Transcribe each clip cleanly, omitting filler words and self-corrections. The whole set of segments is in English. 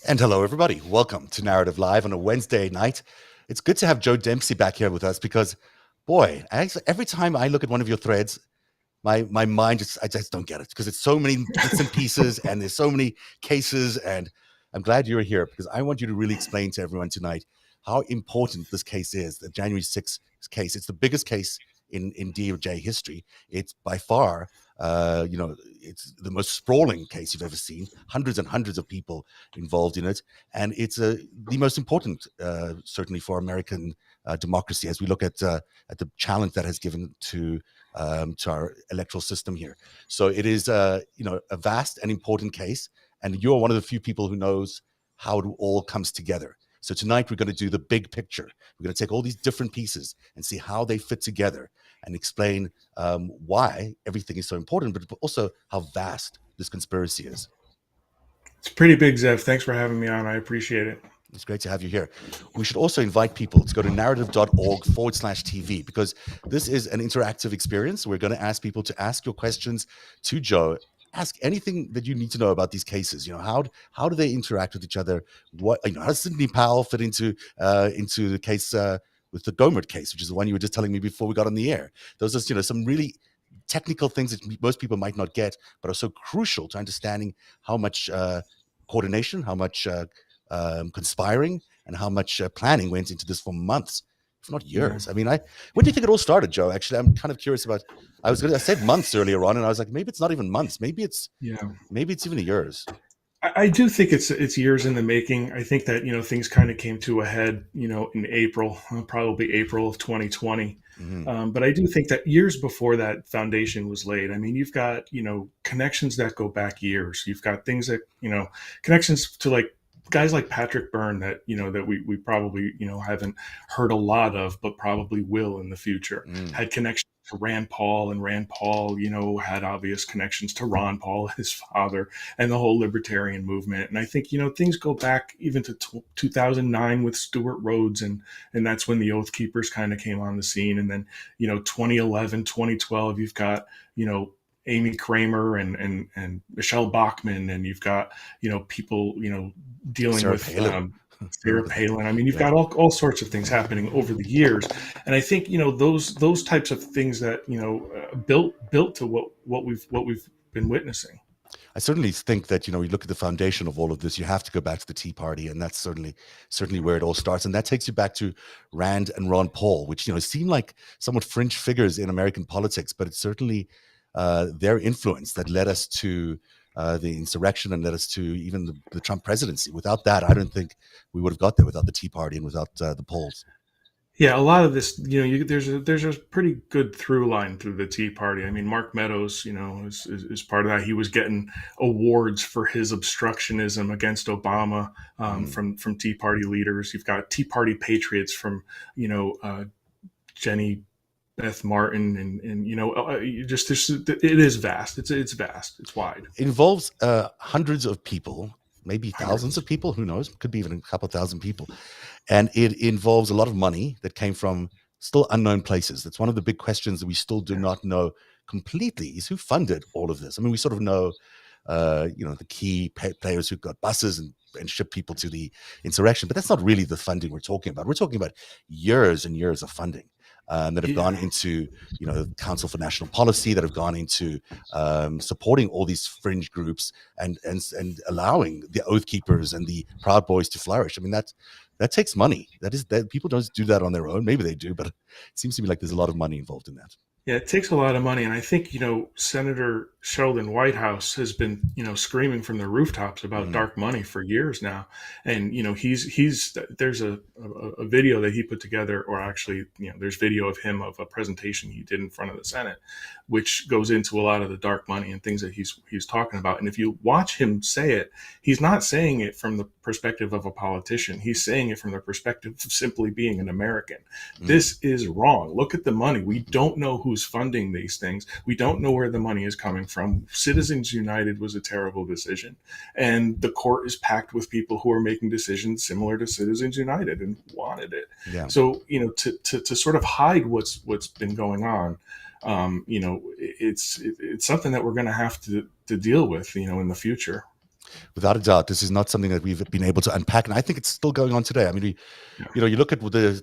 And hello, everybody. Welcome to Narrative Live on a Wednesday night. It's good to have Joe Dempsey back here with us because, boy, every time I look at one of your threads, my mind I just don't get it because it's so many bits and pieces and there's so many cases. And I'm glad you're here because I want you to really explain to everyone tonight how important this case is, the January 6th case. It's the biggest case in DOJ history. It's by far, it's the most sprawling case you've ever seen. Hundreds and hundreds of people involved in it, and it's the most important, certainly for American democracy, as we look at the challenge that has given to our electoral system here. So it is, a vast and important case, and you're one of the few people who knows how it all comes together. So tonight we're going to do the big picture. We're going to take all these different pieces and see how they fit together and explain why everything is so important, but also how vast this conspiracy is. It's pretty big, Zev. Thanks for having me on. I appreciate it. It's great to have you here. We should also invite people to go to narrative.org/TV because this is an interactive experience. We're going to ask people to ask your questions to Joe. Ask anything that you need to know about these cases. How do they interact with each other? What how does Sidney Powell fit into the case with the Gomert case, which is the one you were just telling me before we got on the air? Those are some really technical things that most people might not get, but are so crucial to understanding how much coordination, how much conspiring, and how much planning went into this for months, if not years. Yeah. I mean, when do you think it all started, Joe? Actually, I'm kind of curious about. I said months earlier on, and I was like, maybe it's not even months. Maybe it's Yeah. even years. I do think it's years in the making. I think that things kind of came to a head in April, probably April of 2020. Mm-hmm. But I do think that years before that foundation was laid. I mean, you've got connections that go back years. You've got things that connections to like guys like Patrick Byrne that that we probably haven't heard a lot of, but probably will in the future. Had connections to Rand Paul, and Rand Paul had obvious connections to Ron Paul, his father, and the whole libertarian movement. And I think things go back even to 2009 with Stuart Rhodes, and that's when the Oath Keepers kind of came on the scene. And then 2011, 2012, you've got Amy Kramer and Michelle Bachmann, and you've got people dealing Sarah with Palin. Sarah Palin. I mean, you've Yeah. got all sorts of things happening over the years, and I think those types of things that built to what we've been witnessing. I certainly think that you look at the foundation of all of this. You have to go back to the Tea Party, and that's certainly where it all starts. And that takes you back to Rand and Ron Paul, which seem like somewhat fringe figures in American politics, but it's certainly their influence that led us to the insurrection and led us to even the Trump presidency. Without that, I don't think we would have got there without the Tea Party and without the polls. Yeah, a lot of this, there's a pretty good through line through the Tea Party. I mean, Mark Meadows, is part of that. He was getting awards for his obstructionism against Obama from Tea Party leaders. You've got Tea Party patriots from, Jenny Beth Martin, and just it is vast. It's vast. It's wide. It involves hundreds of people, maybe thousands Hundreds. of people. Who knows? Could be even a couple of thousand people. And it involves a lot of money that came from still unknown places. That's one of the big questions that we still do not know completely is who funded all of this. I mean, we sort of know, the key players who got buses and shipped people to the insurrection, but that's not really the funding we're talking about. We're talking about years and years of funding that have gone into, the Council for National Policy, that have gone into supporting all these fringe groups and allowing the Oath Keepers and the Proud Boys to flourish. I mean, that takes money. That people don't do that on their own. Maybe they do, but it seems to me like there's a lot of money involved in that. Yeah, it takes a lot of money, and I think Senator Sheldon Whitehouse has been screaming from the rooftops about dark money for years now, and he's there's a video that he put together, or actually there's video of him of a presentation he did in front of the Senate, which goes into a lot of the dark money and things that he's talking about. And if you watch him say it, he's not saying it from the perspective of a politician. He's saying it from the perspective of simply being an American. This is wrong. Look at the money. We don't know who's funding these things. We don't know where the money is coming from. Citizens United was a terrible decision. And the court is packed with people who are making decisions similar to Citizens United and wanted it. Yeah. So, to sort of hide what's been going on, it's something that we're going to have to deal with, in the future. Without a doubt, this is not something that we've been able to unpack, and I think it's still going on today. I mean, Yeah. you look at the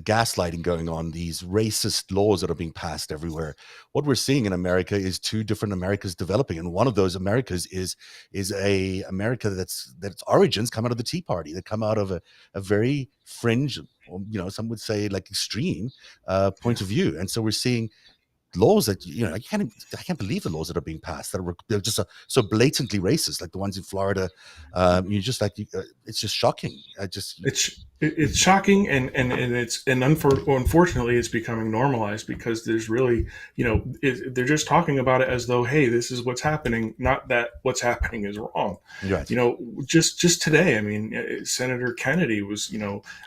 gaslighting going on, these racist laws that are being passed everywhere. What we're seeing in America is two different Americas developing, and one of those Americas is a America that's origins come out of the Tea Party, that come out of a very fringe, some would say like extreme point of view, and so we're seeing laws that I can't believe the laws that are being passed that they're just so blatantly racist, like the ones in Florida. You just like it's just shocking. It's shocking, and unfortunately it's becoming normalized, because there's really, they're just talking about it as though, hey, this is what's happening, not that what's happening is wrong. Right. Just today, I mean, Senator Kennedy was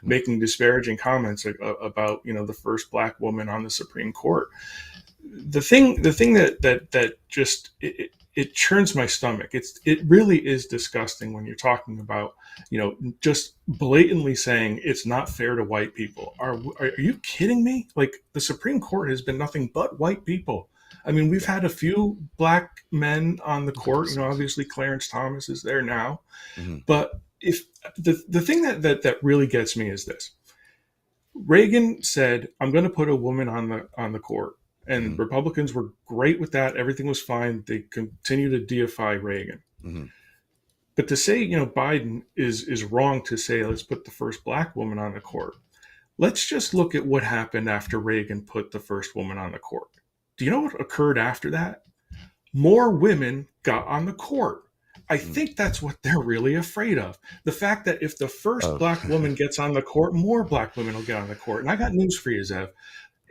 making disparaging comments about the first Black woman on the Supreme Court. The thing that just it churns my stomach. It really is disgusting when you're talking about just blatantly saying it's not fair to white people. Are you kidding me? Like, the Supreme Court has been nothing but white people. I mean, we've had a few Black men on the court. Obviously Clarence Thomas is there now, but if the thing that really gets me is this: Reagan said, "I'm going to put a woman on the court." And Republicans were great with that. Everything was fine. They continue to deify Reagan. But to say, Biden is wrong to say, let's put the first Black woman on the court. Let's just look at what happened after Reagan put the first woman on the court. Do you know what occurred after that? More women got on the court. I think that's what they're really afraid of. The fact that if the first Black woman gets on the court, more Black women will get on the court. And I got news for you, Zev.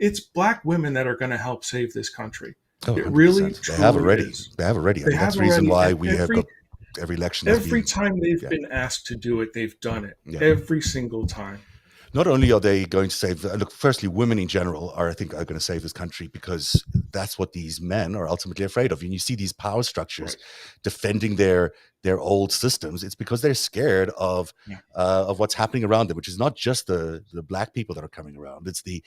It's Black women that are going to help save this country. It really, they have already. is. They have already. That's the reason why we have got every election. Every time they've been asked to do it, they've done it. Yeah. Every single time. Not only are they going to save, look, firstly, women in general are going to save this country, because that's what these men are ultimately afraid of. And you see these power structures defending their old systems. It's because they're scared of what's happening around them, which is not just the Black people that are coming around. It's the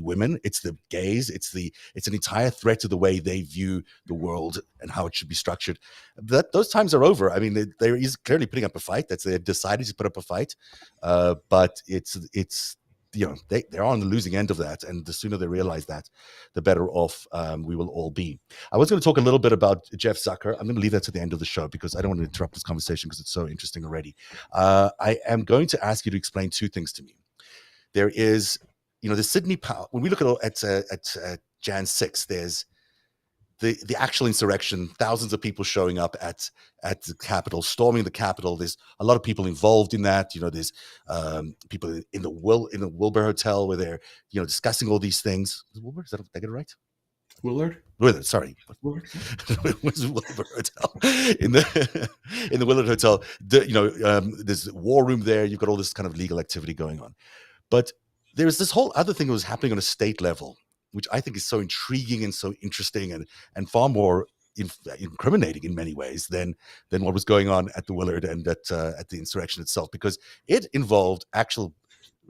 women, it's the gays, it's an entire threat to the way they view the world and how it should be structured. Those times are over. I mean, they're clearly putting up a fight. They've decided to put up a fight, but it's they're on the losing end of that, and the sooner they realize that, the better off we will all be. I was going to talk a little bit about Jeff Zucker. I'm going to leave that to the end of the show because I don't want to interrupt this conversation because it's so interesting already. I am going to ask you to explain two things to me. There is, the Sydney Powell. When we look at Jan 6, there's the actual insurrection, thousands of people showing up at the Capitol, storming the Capitol. There's a lot of people involved in that. There's people in the Wilbur Hotel where they're discussing all these things. Wilbur, did I get it right? Willard, sorry. Willard. It was Wilbur Hotel. In the Willard Hotel, there's a war room there. You've got all this kind of legal activity going on. But there's this whole other thing that was happening on a state level, which I think is so intriguing and so interesting and far more incriminating in many ways than what was going on at the Willard and at the insurrection itself, because it involved actual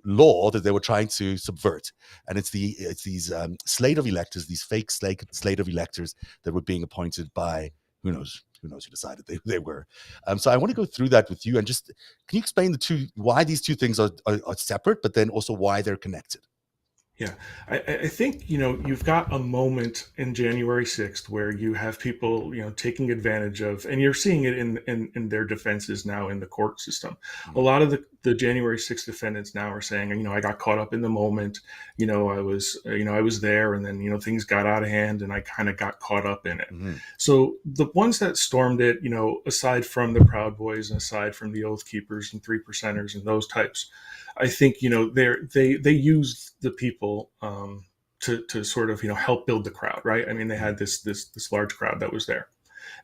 law that they were trying to subvert. And it's these slate of electors, these fake slate of electors that were being appointed by who knows who decided they were. So I want to go through that with you, and just can you explain why these two things are separate, but then also why they're connected? Yeah, I think, you've got a moment in January 6th where you have people, taking advantage of, and you're seeing it in their defenses now in the court system. A lot of the January 6th defendants now are saying, I got caught up in the moment. I was there, and then, things got out of hand and I kind of got caught up in it. Mm-hmm. So the ones that stormed it, aside from the Proud Boys and aside from the Oath Keepers and 3%ers and those types, I think they used the people to sort of help build the crowd, right? I mean, they had this large crowd that was there,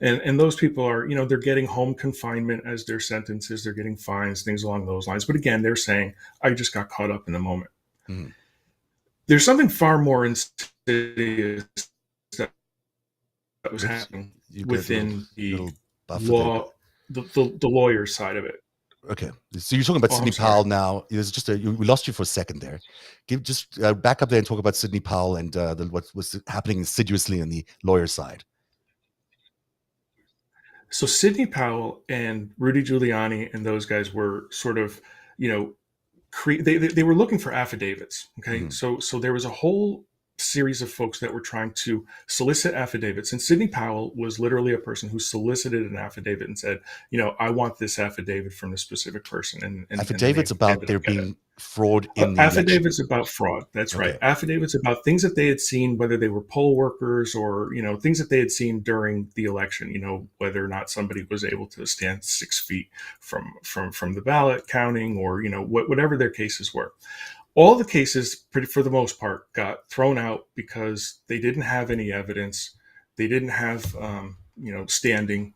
and those people are they're getting home confinement as their sentences, they're getting fines, things along those lines. But again, they're saying, I just got caught up in the moment. Mm-hmm. There's something far more insidious that was happening within the law, the lawyer side of it. Okay, so you're talking about Sidney Powell now. There's just we lost you for a second there. Just back up there and talk about Sidney Powell and what was happening insidiously on the lawyer side. So Sidney Powell and Rudy Giuliani and those guys were sort of, you know, they were looking for affidavits. Okay, Mhm. so there was a whole series of folks that were trying to solicit affidavits, and Sidney Powell was literally a person who solicited an affidavit and said, I want this affidavit from a specific person, and then Affidavits they about ended up there getting it. being fraud in the election. Affidavits about fraud. That's right. Okay. Affidavits about things that they had seen, whether they were poll workers or things that they had seen during the election. Whether or not somebody was able to stand 6 feet from the ballot counting, or whatever their cases were. All the cases, for the most part, got thrown out because they didn't have any evidence. They didn't have standing.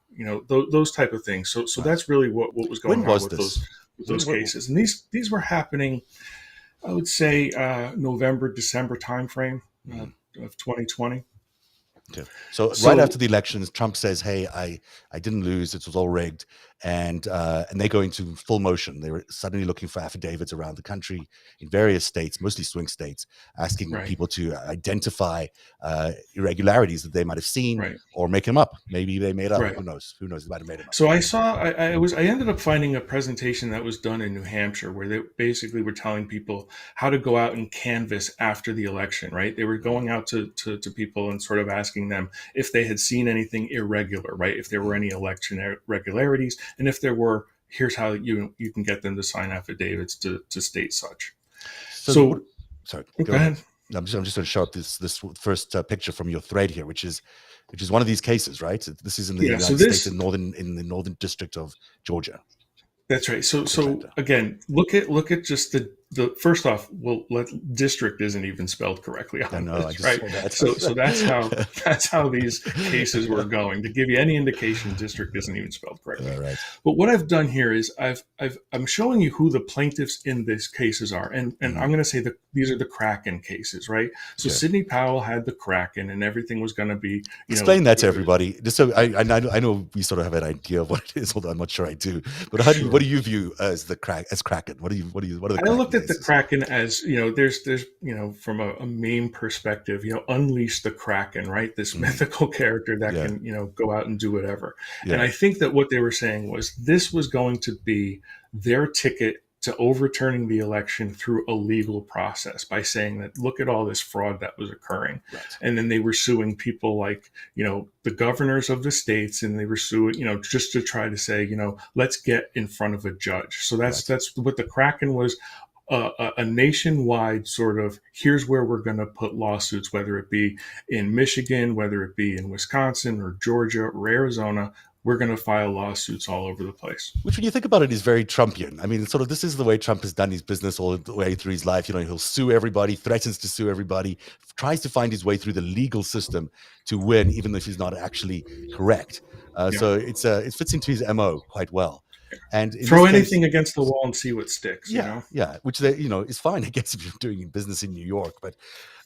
Those type of things. So Right. that's really what was When going on was with this? those cases, and these were happening, I would say, November, December timeframe of 2020. Okay. So right after So the elections, Trump says, "Hey, I didn't lose. It was all rigged," and they go into full motion. They were suddenly looking for affidavits around the country in various states, mostly swing states, asking right, people to identify irregularities that they might have seen right, or make them up. Maybe they made up. right. Who knows? Who knows? They might have made them up. So I ended up finding a presentation that was done in New Hampshire where they basically were telling people how to go out and canvass after the election, right? They were going out to people and sort of asking them if they had seen anything irregular, right? If there were any election irregularities, and if there were, here's how you can get them to sign affidavits to state such. So, So sorry, go go ahead. ahead. I'm just going to show up this first picture from your thread here, which is one of these cases, right? This is in the Yeah. So United States this in the northern district of Georgia, That's right. of So Atlanta. again, look at just the first off. Well, district isn't even spelled correctly I on know. I this, just right? saw that. So that's how these cases were going. To give you any indication, district isn't even spelled correctly. All right. But what I've done here is I'm showing you who the plaintiffs in these cases are, and I'm going to say that these are the Kraken cases, right? So Okay. Sidney Powell had the Kraken, and everything was going to be, Explain that to everybody, just so I know we sort of have an idea of what it is, although I'm not sure I do. But what sure. do you view as Kraken? What are the I Kraken looked at the cases? Kraken as, there's from a meme perspective, unleash the Kraken, right? This Mm, mythical character that yeah, can, go out and do whatever. And yeah, I think that what they were saying was this was going to be their ticket to overturning the election through a legal process by saying that, look at all this fraud that was occurring. right, And then they were suing people like, the governors of the states, and they were suing, just to try to say, let's get in front of a judge. So that's right. that's what the Kraken was, a nationwide sort of, here's where we're going to put lawsuits, whether it be in Michigan, whether it be in Wisconsin or Georgia or Arizona. We're going to file lawsuits all over the place. Which, when you think about it, is very Trumpian. I mean, sort of this is the way Trump has done his business all the way through his life. He'll sue everybody, threatens to sue everybody, tries to find his way through the legal system to win, even if he's not actually correct. Yeah. So it fits into his MO quite well. And in this Throw case, anything against the wall and see what sticks. yeah, which is fine, I guess, if you're doing business in New York, but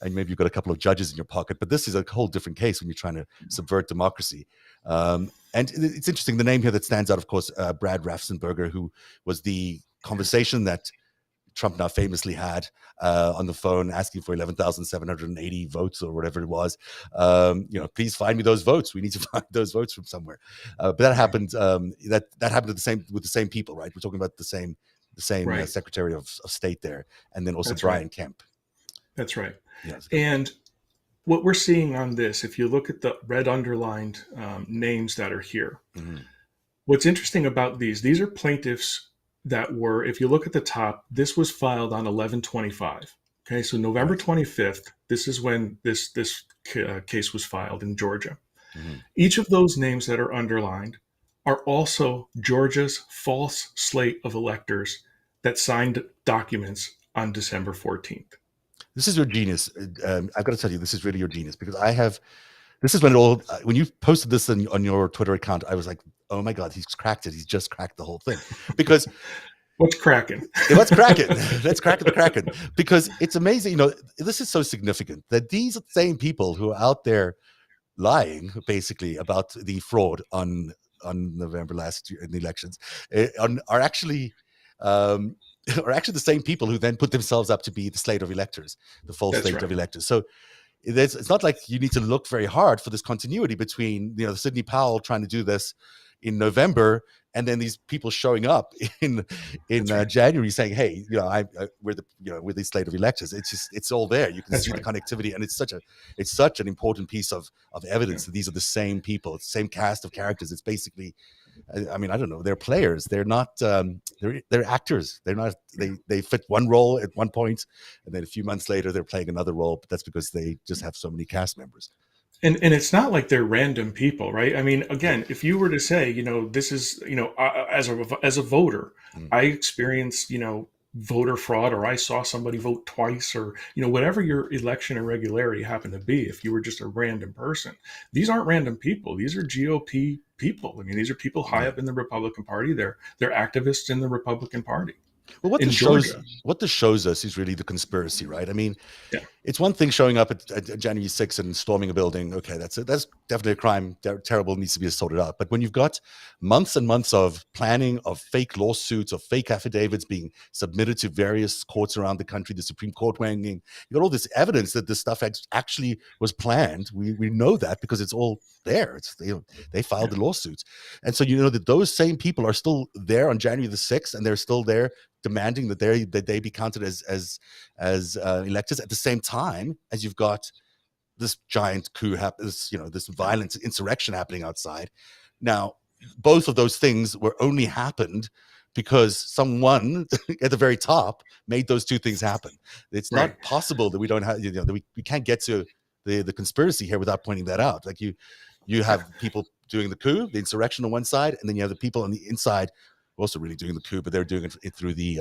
and maybe you've got a couple of judges in your pocket. But this is a whole different case when you're trying to subvert democracy. And it's interesting. The name here that stands out, of course, Brad Raffensperger, who was the conversation that Trump now famously had on the phone, asking for 11,780 votes or whatever it was. Please find me those votes. We need to find those votes from somewhere. But that Right. happened. That happened with the same people, right? We're talking about the same Right. Secretary of State there, and then also That's right. Brian Kemp. That's right. Yeah. And what we're seeing on this, if you look at the red underlined names that are here, Mhm. what's interesting about these are plaintiffs that were, if you look at the top, this was filed on 11/25. Okay, so November Right. 25th, this is when this case was filed in Georgia. Mhm. Each of those names that are underlined are also Georgia's false slate of electors that signed documents on December 14th. This is your genius. I've got to tell you, this is really your genius, because this is when when you posted this on your Twitter account, I was like, oh my God, he's cracked it. He's just cracked the whole thing. Because What's cracking? let's crack it. Let's crack the Kraken. Because it's amazing. This is so significant that these same people who are out there lying basically about the fraud on November last year in the elections are actually um, are actually the same people who then put themselves up to be the slate of electors, the false That's slate right. of electors. So it's not like you need to look very hard for this continuity between Sidney Powell trying to do this, in November, and then these people showing up in right. January saying, "Hey, we're the slate of electors." It's all there. You can That's see the right. connectivity, and it's such an important piece of Yeah. evidence that these are the same people, it's the same cast of characters. It's basically, I mean, I don't know. They're players. They're not. They're actors. They're not. They fit one role at one point, and then a few months later they're playing another role. But that's because they just have so many cast members. And it's not like they're random people, right? I mean, Yeah. again, if you were to say, this is, as a voter, Mm. I experienced, voter fraud, or I saw somebody vote twice, or whatever your election irregularity happened to be. If you were just a random person, these aren't random people. These are GOP people. I mean, these are people high Yeah. up in the Republican Party. They're activists in the Republican Party Well, what in this shows Georgia. us is really the conspiracy, right? I mean, Yeah, it's one thing showing up at January 6th and storming a building. Okay, that's it. That's definitely a crime. Terrible, needs to be sorted out. But when you've got months and months of planning, of fake lawsuits, of fake affidavits being submitted to various courts around the country, the Supreme Court weighing in, you got all this evidence that this stuff actually was planned. We know that because it's all there. They filed yeah, the lawsuits, and so that those same people are still there on January the 6th, and they're still there demanding that they be counted as electors at the same time as you've got this giant coup this violent insurrection happening outside. Now, both of those things were only happened because someone at the very top made those two things happen. It's right. not possible that we don't have, that we can't get to the conspiracy here without pointing that out. Like you have people doing the coup, the insurrection on one side, and then you have the people on the inside also really doing the coup, but they're doing it through the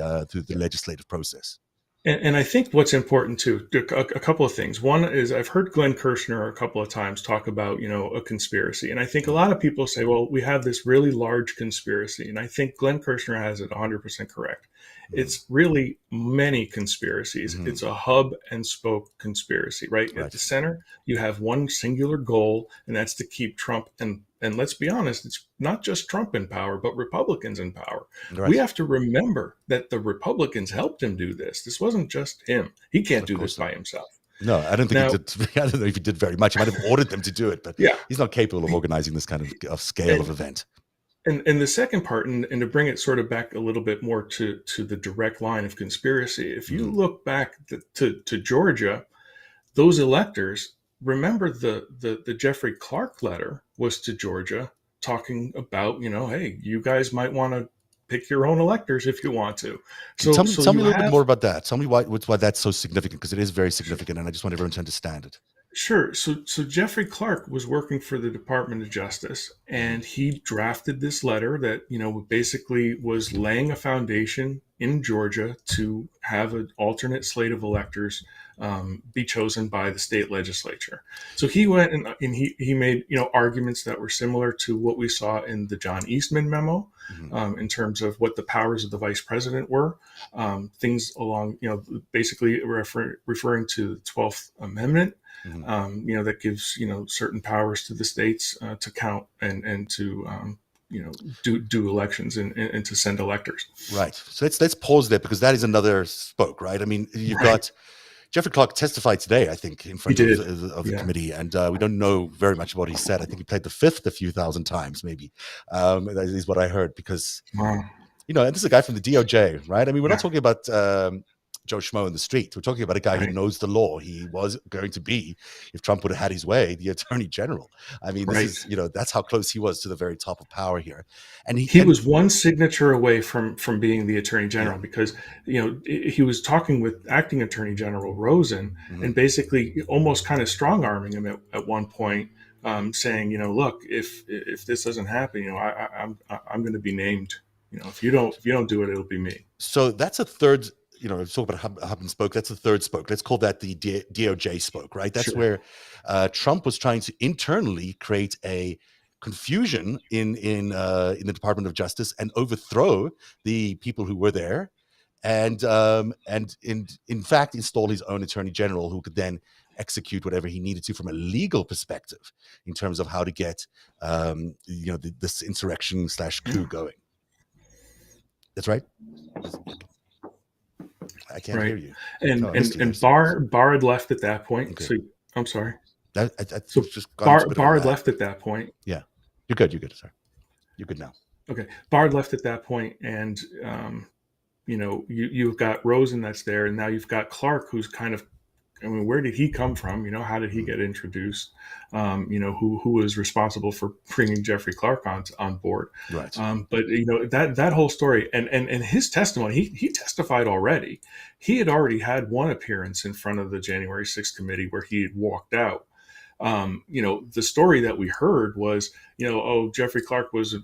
legislative process. And I think what's important too, a couple of things. One is I've heard Glenn Kirshner a couple of times talk about, a conspiracy. And I think a Mm, lot of people say, well, we have this really large conspiracy. And I think Glenn Kirshner has it 100% correct. mm, It's really many conspiracies. mm, It's a hub and spoke conspiracy, right? At right, the center, you have one singular goal, and that's to keep Trump and let's be honest, it's not just Trump in power, but Republicans in power. We right. have to remember that the Republicans helped him do this. This wasn't just him. He can't Of do this course not. by himself. No, I don't think he Now, did. I don't know if he did very much. He might have ordered them to do it, but yeah. he's not capable of organizing this kind of scale of And event. and the second part, and to bring it sort of back a little bit more to the direct line of conspiracy, if you Mm. look back to Georgia, those electors, remember the Jeffrey Clark letter was to Georgia talking about, hey, you guys might want to pick your own electors if you want to. Tell So me, so tell me you a little bit have more about that. Tell me why that's so significant, because it is very significant, and I just want everyone to understand it. Sure. So Jeffrey Clark was working for the Department of Justice, Mm, and he drafted this letter that basically was laying a foundation in Georgia to have an alternate slate of electors be chosen by the state legislature. So he went and he made arguments that were similar to what we saw in the John Eastman memo, mm, in terms of what the powers of the vice president were, things along basically referring to the 12th Amendment, mm. that gives certain powers to the states to count and to do elections and to send electors. Right. So let's pause there, because that is another spoke, right? I mean, you've Right. got Jeffrey Clark testified today, I think, in He front did. of the Yeah. committee, and we don't know very much of what he said. I think he played the fifth a few thousand times, maybe. That is what I heard, because Wow. and this is a guy from the DOJ, right? I mean, we're not Yeah. talking about Joe Schmo in the street. We're talking about a guy who Right. knows the law. He was going to be, if Trump would have had his way, the attorney general. I mean, this Right. is, that's how close he was to the very top of power here. And He was one signature away from being the attorney yeah. general, because he was talking with acting attorney general Rosen, Mhm. and basically almost kind of strong arming him at one point, saying, look, if this doesn't happen, I'm going to be named. If you don't do it, it'll be me. So that's a third, talk about hub and spoke. That's the third spoke. Let's call that the DOJ spoke, right? That's Sure. where Trump was trying to internally create a confusion in the Department of Justice and overthrow the people who were there, and in fact install his own attorney general, who could then execute whatever he needed to from a legal perspective in terms of how to get this insurrection / coup going. That's right. I can't hear Right. you. And Oh, I and missed you there. and Barr had left at that point. Okay. So I'm sorry. I So just gone into a bit of a Barr had lag. left at that point. Yeah, you're good. You're good. Sorry. You're good now. Okay, Bard left at that point, and you've got Rosen that's there, and now you've got Clark, who's kind of, I mean, where did he come from? How did he get introduced? Who was responsible for bringing Jeffrey Clark on board? Right. But that whole story and his testimony, he testified already. He had already had one appearance in front of the January 6th committee where he had walked out. The story that we heard was, Jeffrey Clark was,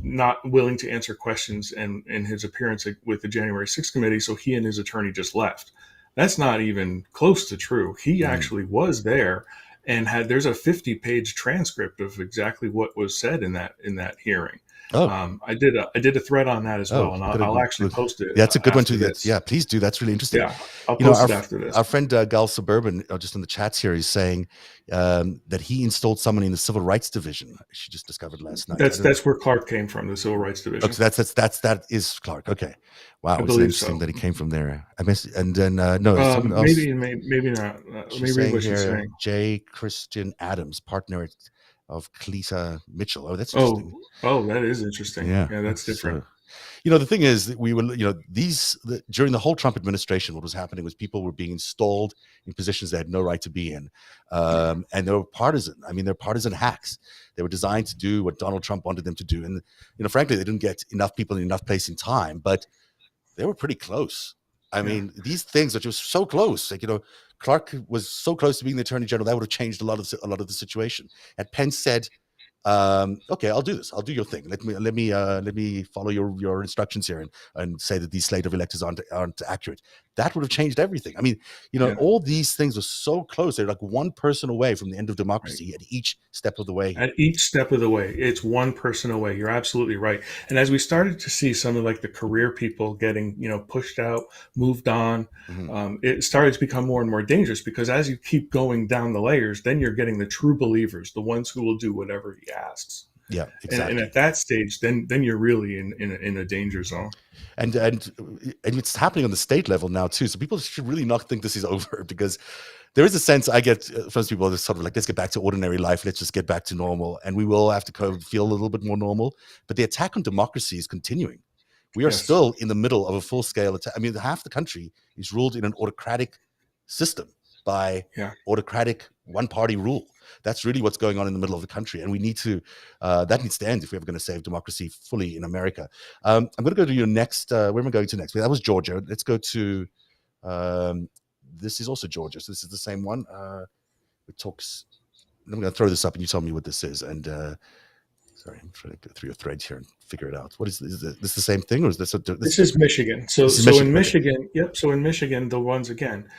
not willing to answer questions in his appearance with the January 6th committee, so he and his attorney just left. That's not even close to true. He actually was there and there's a 50-page transcript of exactly what was said in that hearing. Oh, I did a thread on that as well, and I'll actually post it. Yeah, that's a good one too. This. Yeah, please do. That's really interesting. Yeah, I'll post it after this. Our friend Gal Suburban, just in the chats here, is saying that he installed someone in the Civil Rights Division. She just discovered last night. That's where Clark came from, the Civil Rights Division. Okay, that is Clark. Okay, wow, it's interesting that he came from there. I miss, and then maybe not. Maybe what she's saying. J. Christian Adams, partner of Cleta Mitchell. Oh, that's interesting. Oh, that is interesting. Yeah, that's different. The thing is that we were, during the whole Trump administration, what was happening was people were being installed in positions they had no right to be in. And they were partisan. I mean, they're partisan hacks. They were designed to do what Donald Trump wanted them to do. And, frankly, they didn't get enough people in enough place in time, but they were pretty close. I mean, these things that were so close, Clark was so close to being the attorney general, that would have changed a lot of the situation. And Pence said, okay, I'll do this. I'll do your thing. Let me follow your instructions here and say that these slate of electors aren't accurate. That would have changed everything. I mean, all these things were so close. They're like one person away from the end of democracy at each step of the way. At each step of the way, it's one person away. You're absolutely right. And as we started to see some of like the career people getting, pushed out, moved on, it started to become more and more dangerous because as you keep going down the layers, then you're getting the true believers, the ones who will do whatever he asks. Yeah, exactly. And at that stage, then you're really in a danger zone. And it's happening on the state level now too. So people should really not think this is over because there is a sense I get from people that's sort of like, let's get back to ordinary life. Let's just get back to normal. And we will have to feel a little bit more normal. But the attack on democracy is continuing. We are still in the middle of a full-scale attack. I mean, half the country is ruled in an autocratic system by autocratic one-party rule. That's really what's going on in the middle of the country. And we need to, that needs to end if we're ever going to save democracy fully in America. I'm going to go to your next, where am I going to next? That was Georgia. Let's go to, this is also Georgia. So this is the same one. It talks, I'm going to throw this up and you tell me what this is. And sorry, I'm trying to go through your threads here and figure it out. What is this the same thing or is this? This is Michigan. So in Michigan, yep. So in Michigan, the ones again,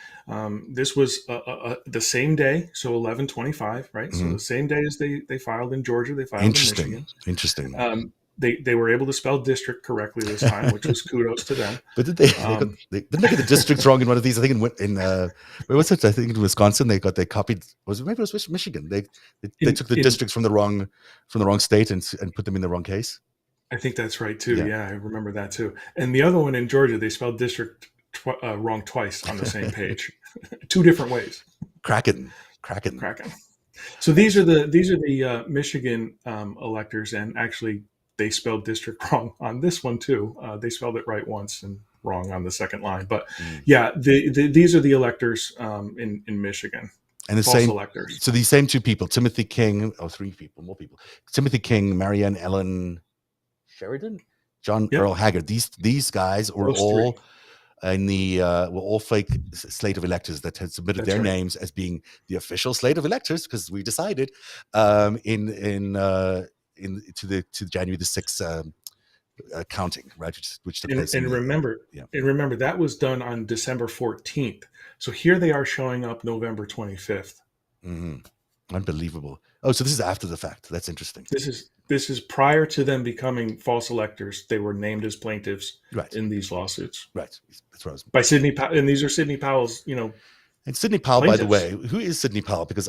this was the same day. So 11/25, right? So the same day as they filed in Georgia, they filed in Michigan. Interesting. They were able to spell district correctly this time, which was kudos to them. But did they didn't they get the districts wrong in one of these? I think in where was it? I think in Wisconsin they copied. Maybe it was Michigan. They took the districts from the wrong state and put them in the wrong case. I think that's right too. Yeah, I remember that too. And the other one in Georgia, they spelled district wrong twice on the same page, 2 different ways. Kraken. So these are the Michigan electors, and actually. They spelled district wrong on this one too. They spelled it right once and wrong on the second line. But these are the electors in Michigan. And the false same electors. So these same 2 people, Timothy King, 3 people, more people. Timothy King, Marianne Ellen Sheridan, John Earl Haggard. These guys were all were all fake slate of electors that had submitted their names as being the official slate of electors because we decided to January the 6th counting, right? Which took place. And remember that was done on December 14th. So here they are showing up November 25th. Unbelievable. Oh, so this is after the fact. That's interesting. This is prior to them becoming false electors. They were named as plaintiffs in these lawsuits. Right. That's what I was. By Sidney Powell, and these are Sidney Powell's, And Sidney Powell, by the way, who is Sidney Powell? Because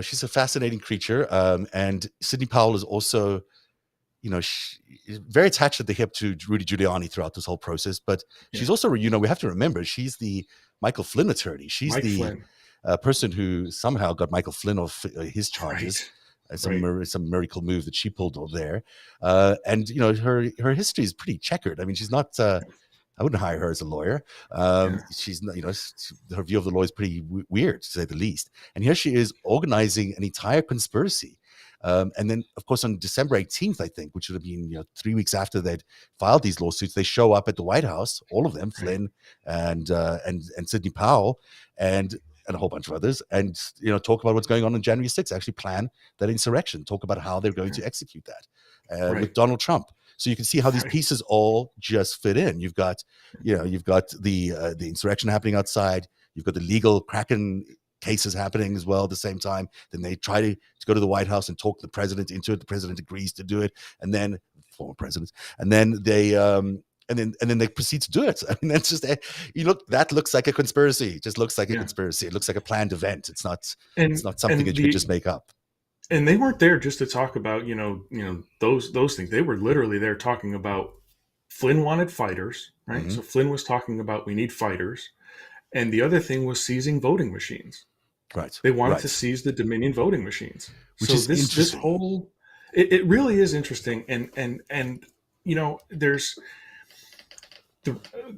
she's a fascinating creature. And Sidney Powell is also, very attached at the hip to Rudy Giuliani throughout this whole process. But she's also, we have to remember, she's the Michael Flynn attorney. She's person who somehow got Michael Flynn off his charges. some miracle move that she pulled off there. And her history is pretty checkered. I mean, she's not. I wouldn't hire her as a lawyer. She's not, her view of the law is pretty weird, to say the least. And here she is organizing an entire conspiracy. And then, of course, on December 18th, I think, which would have been 3 weeks after they'd filed these lawsuits, they show up at the White House, all of them, Flynn and Sidney Powell, and a whole bunch of others, and talk about what's going on January 6th. Actually, plan that insurrection. Talk about how they're going to execute that with Donald Trump. So you can see how these pieces all just fit in. You've got the insurrection happening outside. You've got the legal Kraken cases happening as well at the same time. Then they try to go to the White House and talk the president into it. The president agrees to do it, and then former president, and then they and then they proceed to do it. I mean, that's just that looks like a conspiracy. It just looks like a conspiracy. It looks like a planned event. It's not something that you could just make up. And they weren't there just to talk about those things. They were literally there talking about Flynn wanted fighters, right? Mm-hmm. So Flynn was talking about we need fighters, and the other thing was seizing voting machines. Right. They wanted to seize the Dominion voting machines. Which is this whole it really is interesting, and there's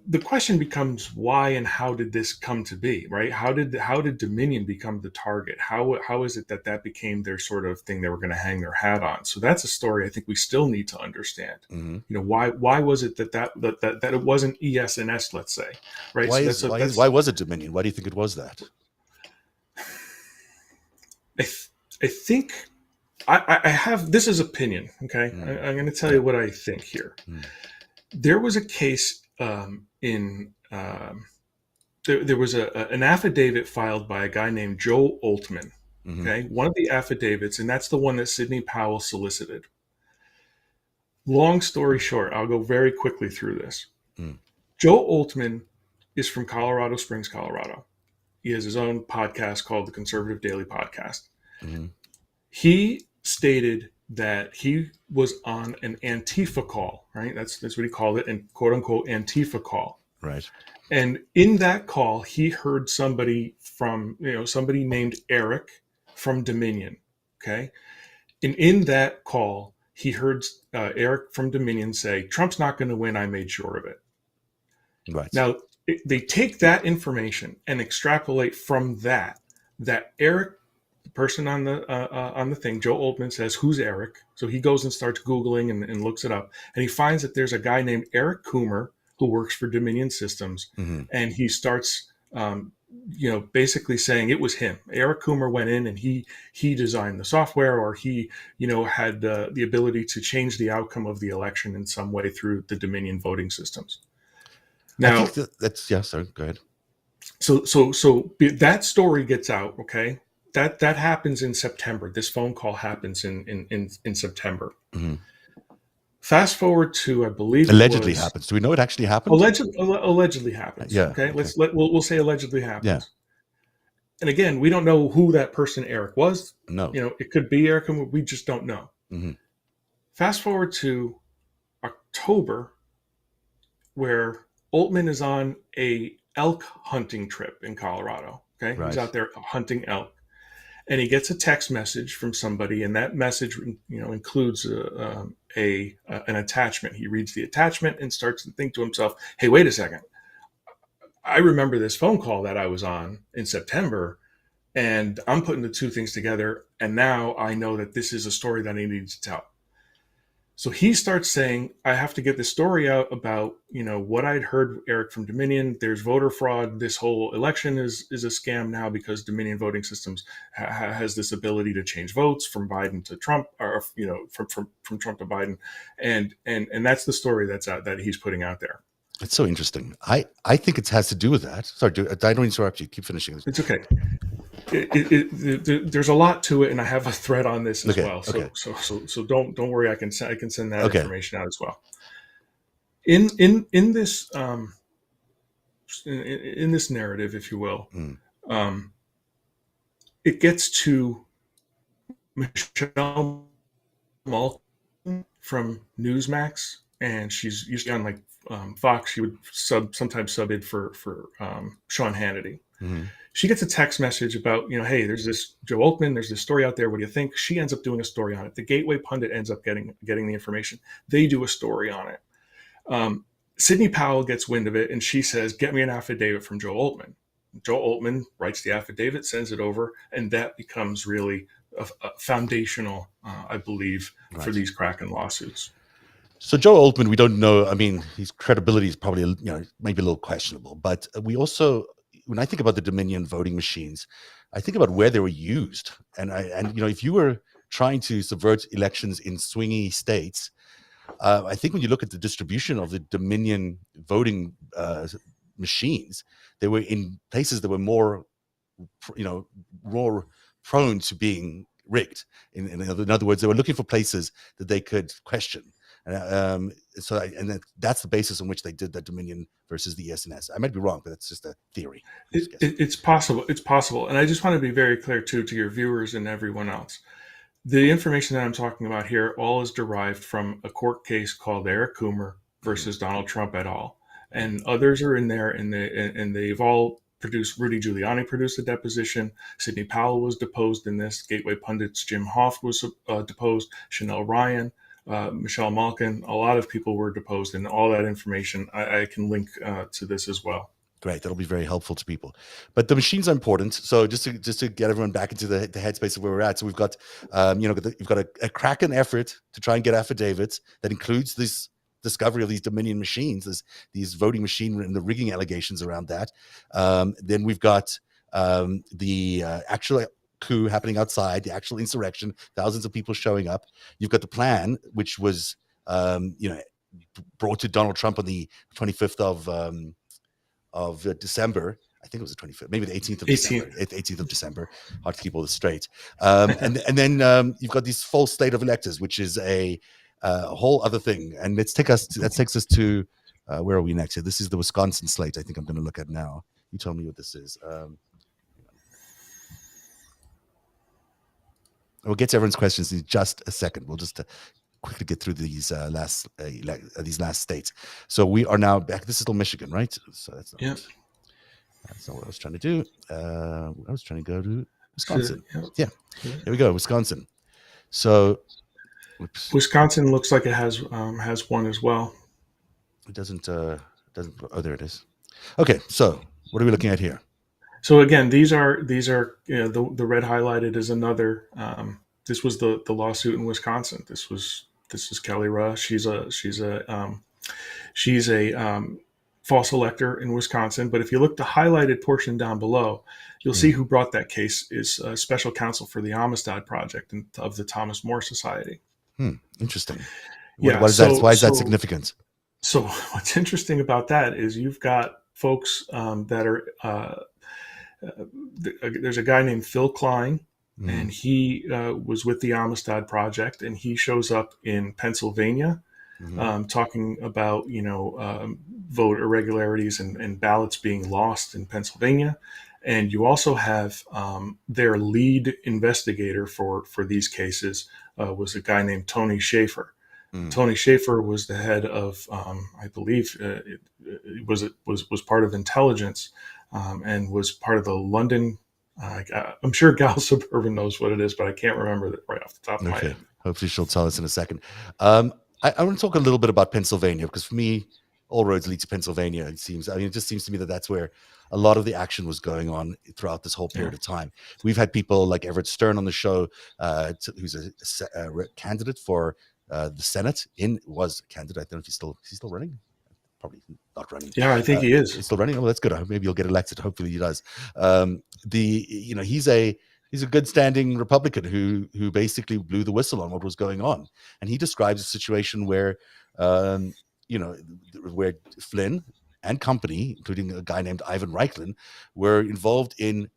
the question becomes why and how did this come to be, right? How did Dominion become the target? How is it that became their sort of thing they were going to hang their hat on? So that's a story I think we still need to understand. Mm-hmm. Why was it that it wasn't ES&S, let's say, right? Why was it Dominion? Why do you think it was that? I think I have this is opinion. Okay, I'm going to tell you what I think here. There was a case there was an affidavit filed by a guy named Joe Altman. Okay, one of the affidavits, and that's the one that Sidney Powell solicited. Long story short, I'll go very quickly through this. Joe Altman is from Colorado Springs, Colorado. He has his own podcast called the Conservative Daily Podcast. He stated that he was on an Antifa call, right? That's what he called it, and quote unquote Antifa call. Right. And in that call, he heard somebody named Eric from Dominion. Okay. And in that call, he heard Eric from Dominion say, "Trump's not going to win. I made sure of it." Right. Now, they take that information and extrapolate from that Eric, the person on the thing, Joe Altman says, "Who's Eric?" So he goes and starts Googling and looks it up. And he finds that there's a guy named Eric Coomer who works for Dominion Systems. And he starts, basically saying it was him. Eric Coomer went in and he designed the software, or he, had the ability to change the outcome of the election in some way through the Dominion voting systems. Now, I think that's sorry, go ahead. So that story gets out, okay? That happens in September. This phone call happens in September. Fast forward to, I believe, allegedly happens. Do we know it actually happened? Allegedly happens. Yeah. Okay. We'll say allegedly happens. Yeah. And again, we don't know who that person Eric was. No. It could be Eric, and we just don't know. Fast forward to October, where Altman is on a elk hunting trip in Colorado. Okay. Right. He's out there hunting elk. And he gets a text message from somebody, and that message, includes an attachment. He reads the attachment and starts to think to himself, "Hey, wait a second. I remember this phone call that I was on in September, and I'm putting the two things together, and now I know that this is a story that I need to tell." So he starts saying, "I have to get this story out about, what I'd heard, Eric, from Dominion. There's voter fraud. This whole election is a scam now because Dominion voting systems has this ability to change votes from Biden to Trump, or, from Trump to Biden. And that's the story that's out that he's putting out there." It's so interesting. I think it has to do with that. Sorry, I don't interrupt you. Keep finishing this. It's okay. There's a lot to it, and I have a thread on this as well. So don't worry. I can send that information out as well. In this in this narrative, if you will, it gets to Michelle Malkin from Newsmax, and she's usually on like Fox, she would sometimes sub in for Sean Hannity. Hmm. She gets a text message about, hey, there's this Joe Altman, there's this story out there. What do you think? She ends up doing a story on it. The Gateway pundit ends up getting the information. They do a story on it. Sidney Powell gets wind of it, and she says, "Get me an affidavit from Joe Altman." Joe Altman writes the affidavit, sends it over, and that becomes really a foundational, I believe, for Right. these Kraken lawsuits. So Joe Altman, we don't know. I mean, his credibility is probably, maybe a little questionable. But we also, when I think about the Dominion voting machines, I think about where they were used. And if you were trying to subvert elections in swingy states, I think when you look at the distribution of the Dominion voting machines, they were in places that were more, more prone to being rigged. In other words, they were looking for places that they could question. That's the basis on which they did the Dominion versus the SNS. I might be wrong, but that's just a theory. It's possible. It's possible. And I just want to be very clear, too, to your viewers and everyone else. The information that I'm talking about here all is derived from a court case called Eric Coomer versus Donald Trump et al. And others are in there, and they've all produced. Rudy Giuliani produced a deposition. Sidney Powell was deposed in this. Gateway pundits Jim Hoft was deposed. Chanel Ryan, Michelle Malkin. A lot of people were deposed, and all that information I can link to this as well. Great, that'll be very helpful to people. But the machines are important. So just to get everyone back into the headspace of where we're at. So we've got, you've got a Kraken effort to try and get affidavits that includes this discovery of these Dominion machines, these voting machine and the rigging allegations around that. Then we've got the actual coup happening outside, the actual insurrection, thousands of people showing up. You've got the plan, which was, brought to Donald Trump on the 25th of December. I think it was the 25th, maybe the 18th of 18th. December. 18th of December. Hard to keep all this straight. And then you've got this false state of electors, which is a whole other thing. And that takes us to where are we next? This is the Wisconsin slate. I think I'm going to look at now. You tell me what this is. We'll get to everyone's questions in just a second. We'll just quickly get through these last states. So we are now back. This is still Michigan, right? So that's not, that's not what I was trying to do. I was trying to go to Wisconsin. Yeah. Here we go, Wisconsin. So, Wisconsin looks like it has one as well. It doesn't. Oh, there it is. Okay, so what are we looking at here? So again, these are the red highlighted is another. This was the lawsuit in Wisconsin. This is Kelly Ruh. She's a false elector in Wisconsin. But if you look the highlighted portion down below, you'll see who brought that case is special counsel for the Amistad Project of the Thomas More Society. Interesting. Yeah. What is that? Why is that significant? So what's interesting about that is you've got folks that are. There's a guy named Phil Klein. And he was with the Amistad Project, and he shows up in Pennsylvania, talking about vote irregularities and ballots being lost in Pennsylvania. And you also have their lead investigator for these cases was a guy named Tony Schaefer. Tony Schaefer was the head of, I believe, was part of intelligence and was part of the London. I'm sure Gal Suburban knows what it is, but I can't remember that right off the top of my head. Hopefully she'll tell us in a second. I want to talk a little bit about Pennsylvania, because for me, all roads lead to Pennsylvania, it seems. I mean, it just seems to me that that's where a lot of the action was going on throughout this whole period of time. We've had people like Everett Stern on the show, who's a candidate for the Senate. Was a candidate. I don't know if he's still running. Probably not running. Yeah, I think he is. He's still running. Oh, that's good. Maybe he'll get elected. Hopefully he does. He's a good standing Republican who basically blew the whistle on what was going on. And he describes a situation where, where Flynn and company, including a guy named Ivan Reichlin, were involved in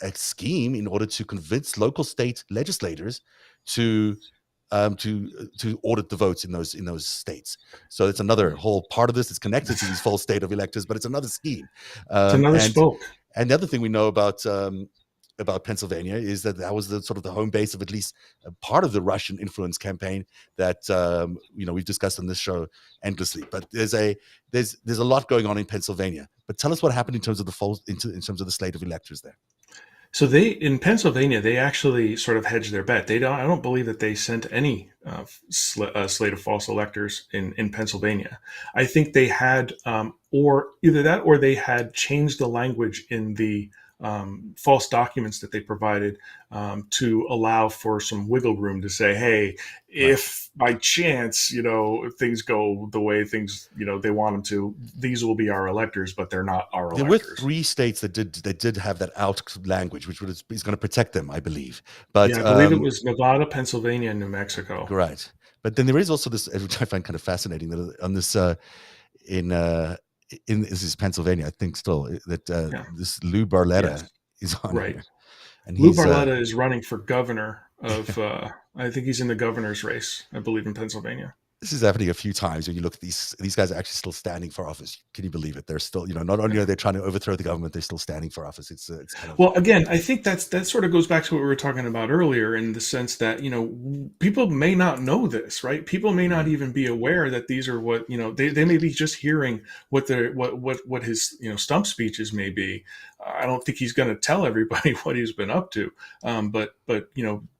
a scheme in order to convince local state legislators to audit the votes in those states. So it's another whole part of this. It's connected to these false state of electors, but it's another scheme. It's another spoke. And the other thing we know about about Pennsylvania is that that was the sort of the home base of at least a part of the Russian influence campaign that we've discussed on this show endlessly. But there's a lot going on in Pennsylvania. But tell us what happened in terms of in terms of the slate of electors there. So they in Pennsylvania, they actually sort of hedged their bet. They don't. I don't believe that they sent any slate of false electors in Pennsylvania. I think they had, or either that, or they had changed the language in the false documents that they provided to allow for some wiggle room to say, hey, Right. if by chance, if things go the way things, they want them to, these will be our electors, but they're not our There were electors. 3 states that did have that out language, which is going to protect them, I believe. But Yeah, I believe it was Nevada, Pennsylvania, and New Mexico. right. But then there is also this, which I find kind of fascinating, that on this in this is Pennsylvania, I think still that Yeah. this Lou Yes. Barletta is on Right. here, and Lou he's Barletta is running for governor of, I think he's in the governor's race, I believe, in Pennsylvania. this is happening a few times when you look at these guys are actually still standing for office. Can you believe it? They're still, not only are they trying to overthrow the government, they're still standing for office. It's kind of Well, again, I think that sort of goes back to what we were talking about earlier, in the sense that people may not know this, right? People may not even be aware that these are what they may be just hearing what their what his stump speeches may be. I don't think he's going to tell everybody what he's been up to, but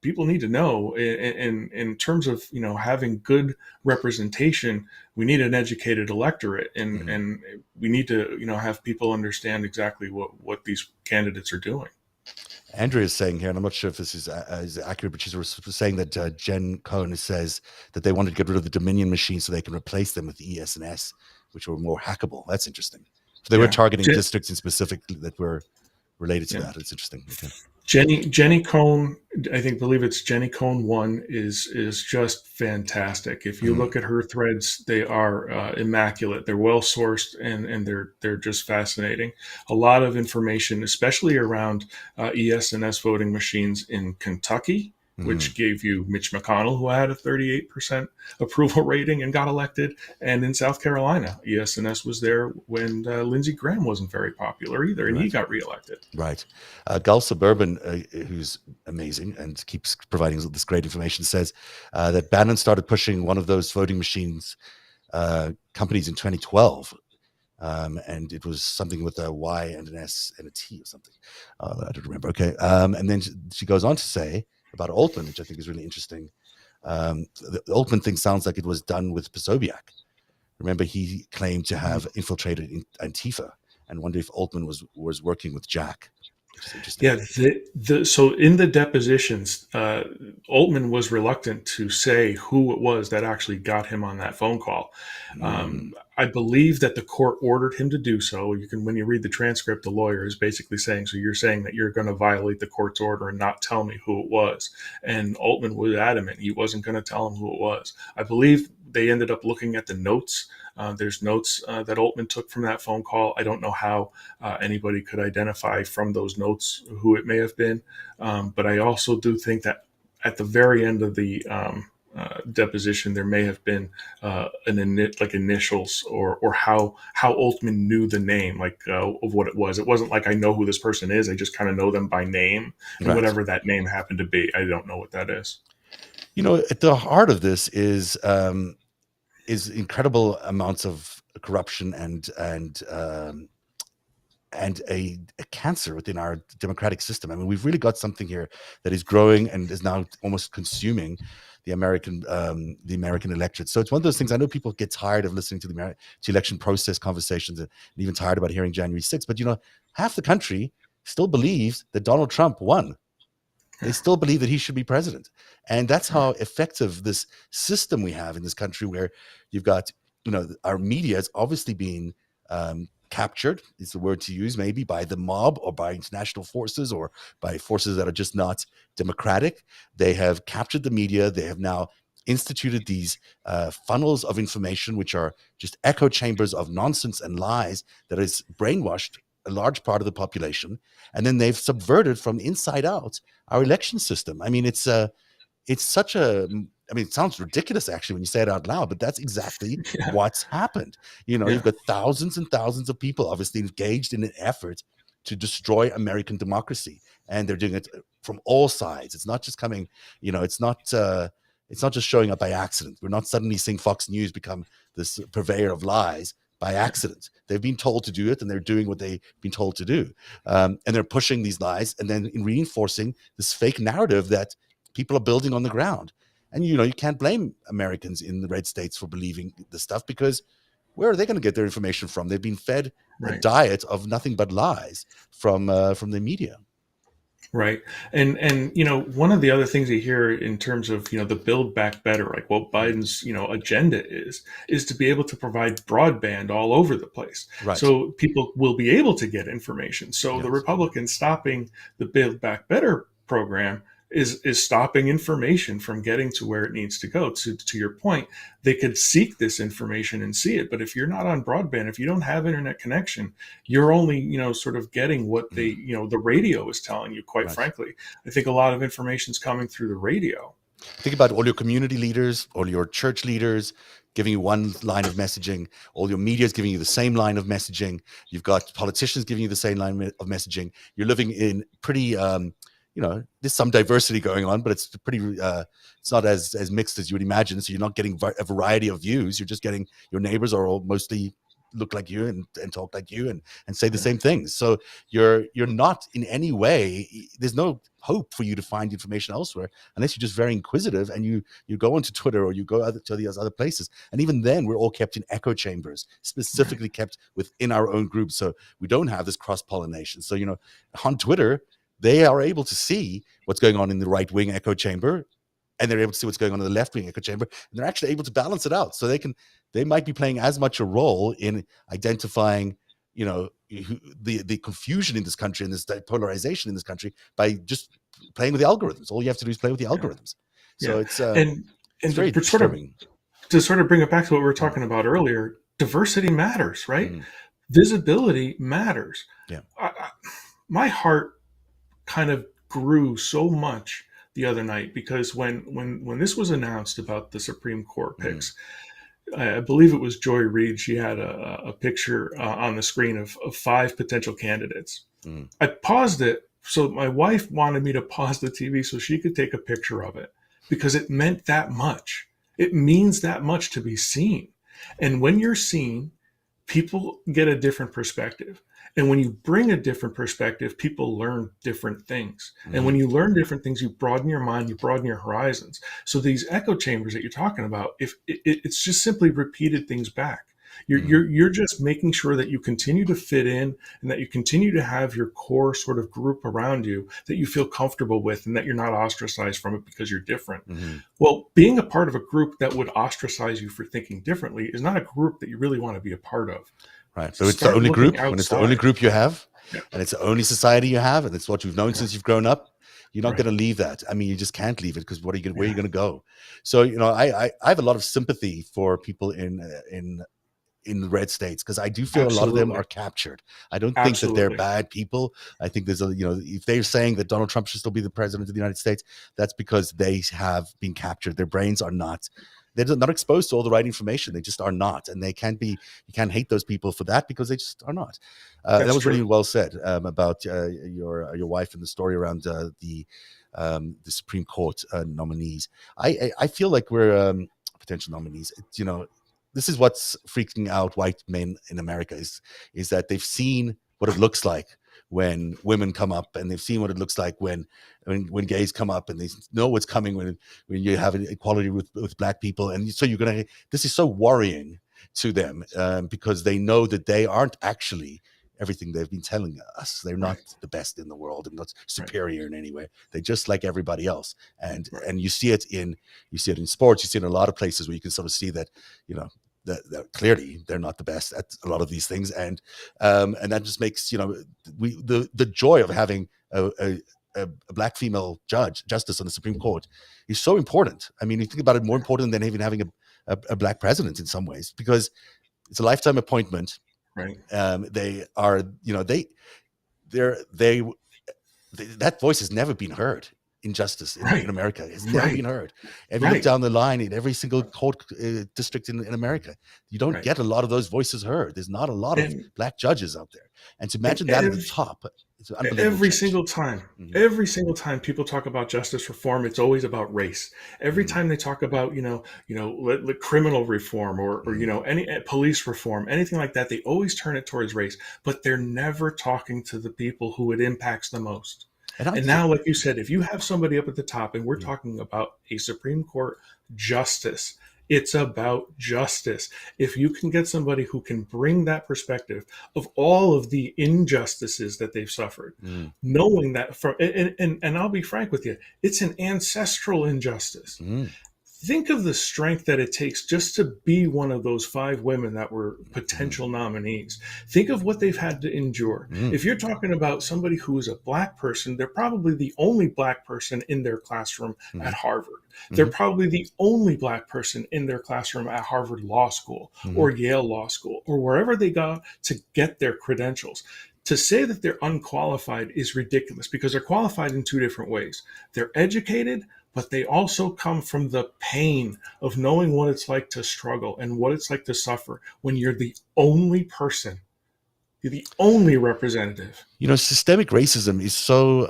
people need to know in terms of having good representation. We need an educated electorate, and we need to have people understand exactly what these candidates are doing. Andrea is saying here, and I'm not sure if this is accurate, but she's saying that Jen Cohn says that they wanted to get rid of the Dominion machine so they can replace them with ES and S, which were more hackable. That's interesting. So they were targeting districts in specific that were related to that. It's interesting. Okay. Jenny Cohn, believe it's Jenny Cohn 1 is just fantastic. If you look at her threads, they are immaculate. They're well sourced, and they're just fascinating. A lot of information, especially around ES and S voting machines in Kentucky, which gave you Mitch McConnell, who had a 38% approval rating and got elected. And in South Carolina, ES&S was there when Lindsey Graham wasn't very popular either, and he got reelected. Right. Gull Suburban, who's amazing and keeps providing this great information, says that Bannon started pushing one of those voting machines companies in 2012. And it was something with a Y and an S and a T or something. I don't remember. Okay. And then she goes on to say about Altman, which I think is really interesting. The Altman thing sounds like it was done with Posobiec. Remember, he claimed to have infiltrated Antifa, and wonder if Altman was working with Jack. Which is interesting. Yeah. So in the depositions, Altman was reluctant to say who it was that actually got him on that phone call. I believe that the court ordered him to do so. When you read the transcript, the lawyer is basically saying, so you're saying that you're going to violate the court's order and not tell me who it was. And Altman was adamant he wasn't going to tell him who it was. I believe they ended up looking at the notes. There's notes that Altman took from that phone call. I don't know how anybody could identify from those notes who it may have been. But I also do think that at the very end of the deposition, there may have been initials or how Altman knew the name, of what it was. It wasn't like, I know who this person is. I just kind of know them by name, and whatever that name happened to be, I don't know what that is. At the heart of this is incredible amounts of corruption and a cancer within our democratic system. I mean, we've really got something here that is growing and is now almost consuming the American electorate. So it's one of those things. I know people get tired of listening to the election process conversations and even tired about hearing January 6th. But half the country still believes that Donald Trump won. They still believe that he should be president. And that's how effective this system we have in this country, where you've got, our media is obviously being captured, is the word to use, maybe by the mob or by international forces or by forces that are just not democratic. They have captured the media. They have now instituted these funnels of information, which are just echo chambers of nonsense and lies that has brainwashed a large part of the population. And then they've subverted from inside out our election system. I mean, it's such a, it sounds ridiculous actually when you say it out loud, but that's exactly what's happened. You've got thousands and thousands of people obviously engaged in an effort to destroy American democracy, and they're doing it from all sides. It's not just coming, it's not just showing up by accident. We're not suddenly seeing Fox News become this purveyor of lies by accident. They've been told to do it, and they're doing what they've been told to do, and they're pushing these lies, and then reinforcing this fake narrative that people are building on the ground. And you can't blame Americans in the red states for believing this stuff, because where are they going to get their information from? They've been fed a diet of nothing but lies from the media. Right. And one of the other things you hear in terms of, the build back better, like what Biden's, agenda is to be able to provide broadband all over the place. Right. So people will be able to get information. So the Republicans stopping the Build Back Better program is stopping information from getting to where it needs to go. To your point, they could seek this information and see it, but if you're not on broadband, if you don't have internet connection, you're only sort of getting what they the radio is telling you. Quite frankly, I think a lot of information is coming through the radio. Think about all your community leaders, all your church leaders giving you one line of messaging. All your media is giving you the same line of messaging. You've got politicians giving you the same line of messaging. You're living in pretty there's some diversity going on, but it's pretty, it's not as mixed as you would imagine. So you're not getting a variety of views. You're just getting your neighbors are all mostly look like you and talk like you and say the same things. So you're not in any way, there's no hope for you to find information elsewhere unless you're just very inquisitive and you go onto Twitter or you go to these other places. And even then, we're all kept in echo chambers, specifically kept within our own group. So we don't have this cross-pollination. So, on Twitter, they are able to see what's going on in the right-wing echo chamber, and they're able to see what's going on in the left-wing echo chamber, and they're actually able to balance it out. So they might be playing as much a role in identifying, the confusion in this country and this polarization in this country by just playing with the algorithms. All you have to do is play with the algorithms. So it's very disturbing. To sort of bring it back to what we were talking about earlier, diversity matters, right? Visibility matters. Yeah. My heart kind of grew so much the other night because when this was announced about the Supreme Court picks, I believe it was Joy Reid. She had a picture on the screen of 5 potential candidates. I paused it. So my wife wanted me to pause the TV so she could take a picture of it because it meant that much. It means that much to be seen. And when you're seen, people get a different perspective. And when you bring a different perspective, people learn different things. And when you learn different things, you broaden your mind, you broaden your horizons. So these echo chambers that you're talking about, if it's just simply repeated things back. You're just making sure that you continue to fit in and that you continue to have your core sort of group around you that you feel comfortable with and that you're not ostracized from it because you're different. Well, being a part of a group that would ostracize you for thinking differently is not a group that you really want to be a part of. Right. So it's the only group, when it's the only group you have, and it's the only society you have, and it's what you've known since you've grown up, you're not going to leave that. I mean, you just can't leave it because where are you going to go? So, I have a lot of sympathy for people in the red states because I do feel a lot of them are captured. I don't think that they're bad people. I think there's if they're saying that Donald Trump should still be the president of the United States, that's because they have been captured. Their brains are not. They're not exposed to all the right information. They just are not. And they can't be, you can't hate those people for that because they just are not. That was really well said about your wife and the story around the Supreme Court nominees. I feel like we're potential nominees. This is what's freaking out white men in America is that they've seen what it looks like when women come up, and they've seen what it looks like when gays come up, and they know what's coming when you have equality with black people. And so this is so worrying to them because they know that they aren't actually everything they've been telling us. They're not the best in the world and not superior in any way. They're just like everybody else. And you see it in sports. You see it in a lot of places where you can sort of see that, that clearly they're not the best at a lot of these things, and that just makes the joy of having a black female justice on the Supreme Court is so important. I mean, you think about it, more important than even having a black president in some ways, because it's a lifetime appointment. Right. They are, that voice has never been heard injustice in Right. America. It's never Right. been heard. If you look Right. down the line in every single court district in America, you don't Right. get a lot of those voices heard. There's not a lot of And black judges out there. And to and imagine that at the top, it's an unbelievable every change. single time, Mhm. people talk about justice reform, it's always about race. Every Mhm. time they talk about, criminal reform, or Mhm. any police reform, anything like that, they always turn it towards race, but they're never talking to the people who it impacts the most. And I And just, now, like you said, if you have somebody up at the top, and we're mm, talking about a Supreme Court justice, it's about justice. If you can get somebody who can bring that perspective of all of the injustices that they've suffered, mm, knowing that from, and I'll be frank with you, it's an ancestral injustice. mm, Think of the strength that it takes just to be one of those 5 women that were mm, potential nominees. Think of what they've had to endure. mm, If you're talking about somebody who is a black person, they're probably the only black person in their classroom at mhm, Harvard. They're mhm, probably the only black person in their classroom at Harvard Law School mhm. or Yale Law School or wherever they got to get their credentials. To say that they're unqualified is ridiculous because they're qualified in 2 different ways. They're educated, but they also come from the pain of knowing what it's like to struggle and what it's like to suffer when you're the only person, you're the only representative. Systemic racism is so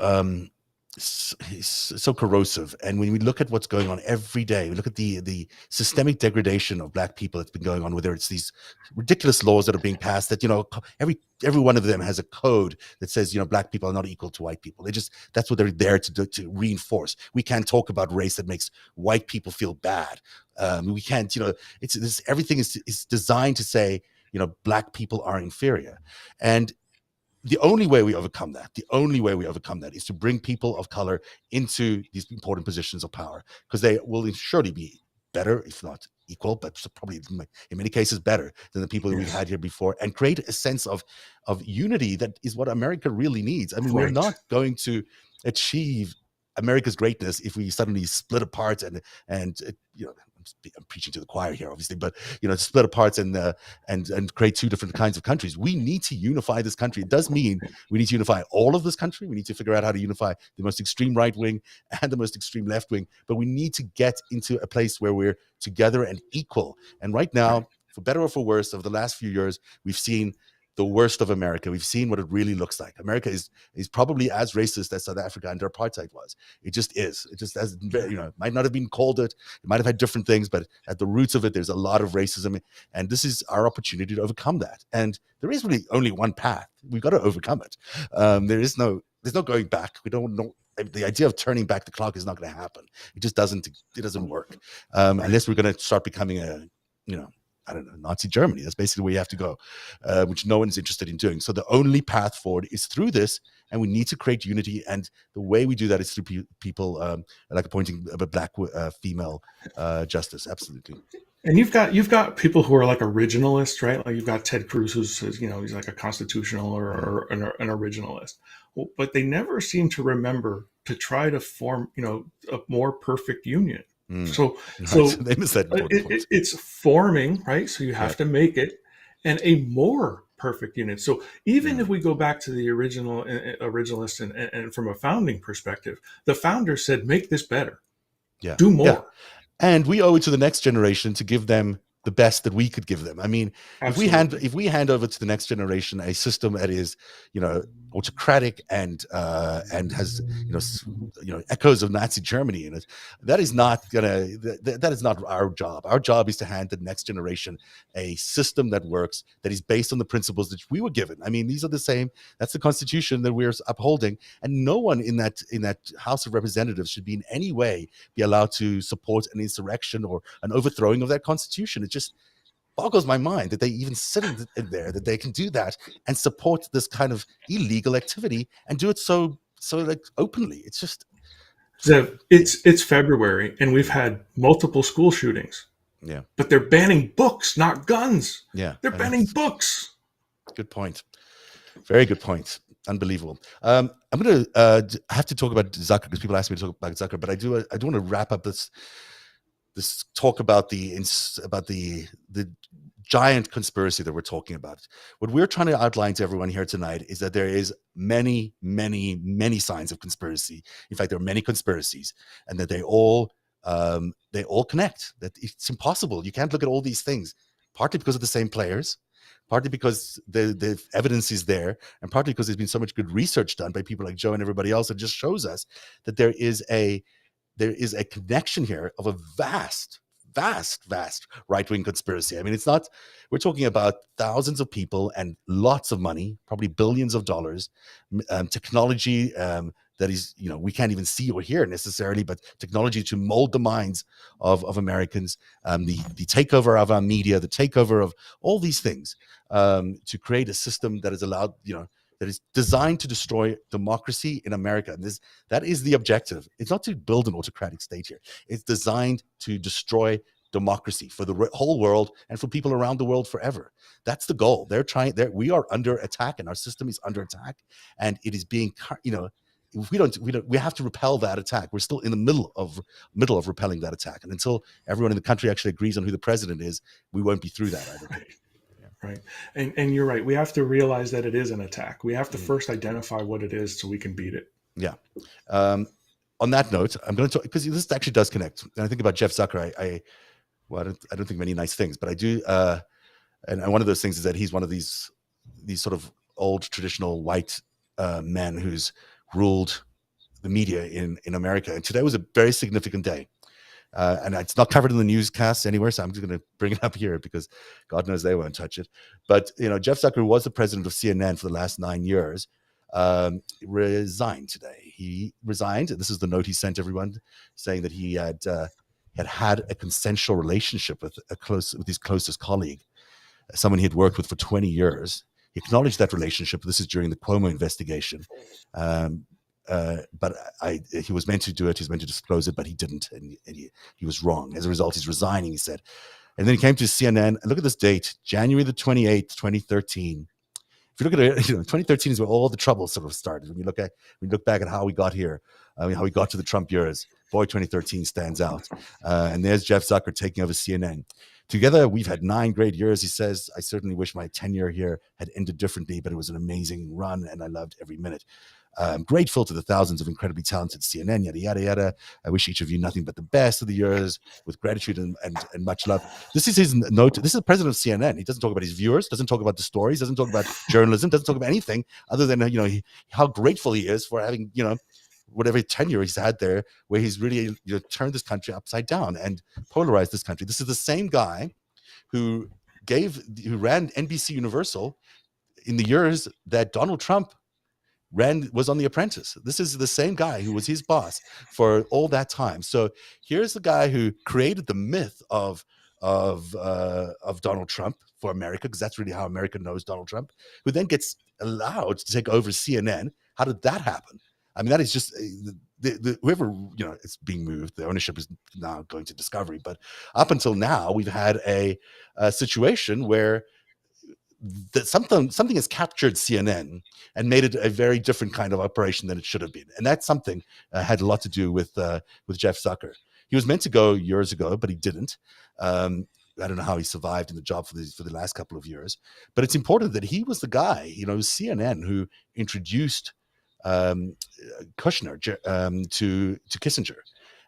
corrosive, and when we look at what's going on every day, we look at the systemic degradation of black people that's been going on. Whether it's these ridiculous laws that are being passed, that every one of them has a code that says black people are not equal to white people. That's what they're there to do, to reinforce. We can't talk about race that makes white people feel bad. We can't. Everything is designed to say black people are inferior, and the only way we overcome that is to bring people of color into these important positions of power, because they will surely be better, if not equal, but probably in many cases better than the people that we've Yes. had here before, and create a sense of unity that is what America really needs. I mean, we're Right. not going to achieve America's greatness if we suddenly split apart and I'm preaching to the choir here, obviously, but split apart and create 2 different kinds of countries. We need to unify this country. It does mean we need to unify all of this country. We need to figure out how to unify the most extreme right wing and the most extreme left wing. But we need to get into a place where we're together and equal. And right Right. now, for better or for worse, over the last few years, we've seen the worst of America. We've seen what it really looks like. America is probably as racist as South Africa under apartheid was. It just is. It just has, might not have been called it. It might have had different things, but at the roots of it, there's a lot of racism. And this is our opportunity to overcome that. And there is really only one path. We've got to overcome it. There's no going back. We don't know. The idea of turning back the clock is not going to happen. It just doesn't work Right. unless we're going to start becoming I don't know, Nazi Germany. That's basically where you have to go, which no one's interested in doing. So the only path forward is through this, and we need to create unity. And the way we do that is through people like appointing a black female justice. Absolutely. And you've got people who are like originalists, right? Like you've got Ted Cruz, who says, he's like a constitutional Mm, or an originalist. Well, but they never seem to remember to try to form, a more perfect union. mm. So, Right. so They miss that important point. it's forming, right? So you Yeah. have to make it, and a more perfect unit. So even if Mm. we go back to the originalist and from a founding perspective, the founder said, "Make this better, Yeah. do Yeah. more." And we owe it to the next generation to give them the best that we could give them. I mean, Absolutely. if we hand over to the next generation a system that is, autocratic and has echoes of Nazi Germany in it, that is not that is not our job. Our job is to hand the next generation a system that works, that is based on the principles that we were given. I mean, these are the same. That's the Constitution that we're upholding, and no one in that House of Representatives should be in any way be allowed to support an insurrection or an overthrowing of that Constitution. It just boggles my mind that they even sit in there, that they can do that and support this kind of illegal activity and do it so like openly. It's just So yeah, it's February, and we've had multiple school shootings, yeah, but they're banning books, not guns. yeah. They're I know. banning books. Good point. Very good point. Unbelievable. I'm going to I have to talk about Zucker because people ask me to talk about Zucker, but I do want to wrap up this talk about the giant conspiracy that we're talking about. What we're trying to outline to everyone here tonight is that there is many, many, many signs of conspiracy. In fact, there are many conspiracies, and that they all connect. That it's impossible. You can't look at all these things, partly because of the same players, partly because the evidence is there, and partly because there's been so much good research done by people like Joe and everybody else that just shows us that there is a connection here of a vast, vast right-wing conspiracy. I mean, it's not, we're talking about thousands of people and lots of money, probably billions of dollars, technology that is, we can't even see or hear necessarily, but technology to mold the minds of Americans, the takeover of our media, the takeover of all these things, to create a system that is allowed, that is designed to destroy democracy in America. And that is the objective. It's not to build an autocratic state here. It's designed to destroy democracy for the whole world and for people around the world forever. That's the goal. We are under attack, and our system is under attack, and it is being, if we have to repel that attack. We're still in the middle of repelling that attack. And until everyone in the country actually agrees on who the president is, we won't be through that, I don't think. Right. And you're right. We have to realize that it is an attack. We have to first identify what it is so we can beat it. Yeah. On that note, I'm going to talk, because this actually does connect. And I think about Jeff Zucker. I don't think many nice things, but I do. And one of those things is that he's one of these sort of old traditional white men who's ruled the media in America. And today was a very significant day. And it's not covered in the newscasts anywhere, so I'm just going to bring it up here because God knows they won't touch it. But Jeff Zucker, who was the president of CNN for the last 9 years, resigned today. He resigned. This is the note he sent everyone, saying that he had a consensual relationship with his closest colleague, someone he had worked with for 20 years. He acknowledged that relationship. This is during the Cuomo investigation. But he was meant to do it. He was meant to disclose it, but he didn't, and he was wrong. As a result, he's resigning, he said. And then he came to CNN. And look at this date, January the 28th, 2013. If you look at it, 2013 is where all the trouble sort of started. When you look back at how we got here, how we got to the Trump years, boy, 2013 stands out. And there's Jeff Zucker taking over CNN. Together, we've had 9 great years, he says. I certainly wish my tenure here had ended differently, but it was an amazing run, and I loved every minute. I'm grateful to the thousands of incredibly talented CNN, yada, yada, yada. I wish each of you nothing but the best of the years, with gratitude and much love. This is his note. This is the president of CNN. He doesn't talk about his viewers, doesn't talk about the stories, doesn't talk about journalism, doesn't talk about anything other than, how grateful he is for having, whatever tenure he's had there, where he's really turned this country upside down and polarized this country. This is the same guy who ran NBC Universal in the years that Donald Trump was on The Apprentice. This is the same guy who was his boss for all that time. So here's the guy who created the myth of Donald Trump for America, because that's really how America knows Donald Trump, who then gets allowed to take over CNN. How did that happen? I mean, that is just whoever, it's being moved. The ownership is now going to Discovery. But up until now, we've had a situation where something has captured CNN and made it a very different kind of operation than it should have been. And that something had a lot to do with Jeff Zucker. He was meant to go years ago, but he didn't. I don't know how he survived in the job for the last couple of years. But it's important that he was the guy, CNN, who introduced Kushner to Kissinger.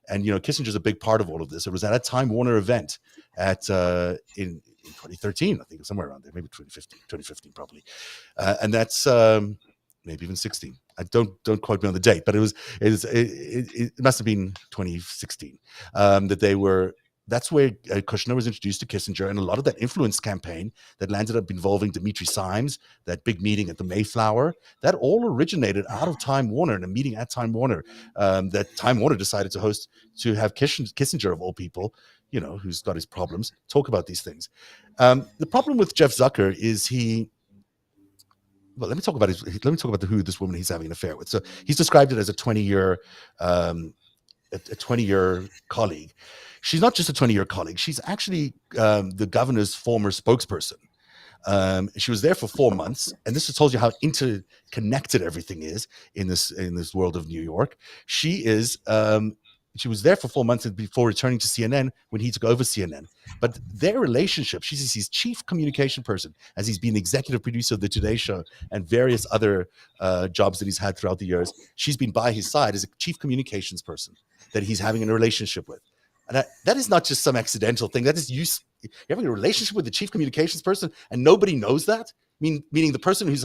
And Kissinger's a big part of all of this. It was at a Time Warner event in 2013, I think, somewhere around there, maybe 2015 probably, and that's maybe even 16. I don't quote me on the date, but it must have been 2016 that they were. That's where Kushner was introduced to Kissinger, and a lot of that influence campaign that landed up involving Dimitri Simes, that big meeting at the Mayflower, that all originated out of Time Warner, and a meeting at Time Warner that Time Warner decided to host, to have Kissinger, of all people, who's got his problems, talk about these things. The problem with Jeff Zucker is let me talk about who this woman he's having an affair with. So he's described it as a 20-year colleague. She's not just a 20-year colleague. She's actually the governor's former spokesperson. She was there for 4 months, and this just tells you how interconnected everything is in this world of New York. She is she was there for 4 months before returning to CNN when he took over CNN. But their relationship, she's his chief communication person, as he's been executive producer of the Today Show and various other jobs that he's had throughout the years. She's been by his side as a chief communications person that he's having a relationship with. And that is not just some accidental thing. That is you're having a relationship with the chief communications person, and nobody knows that. Meaning the person who's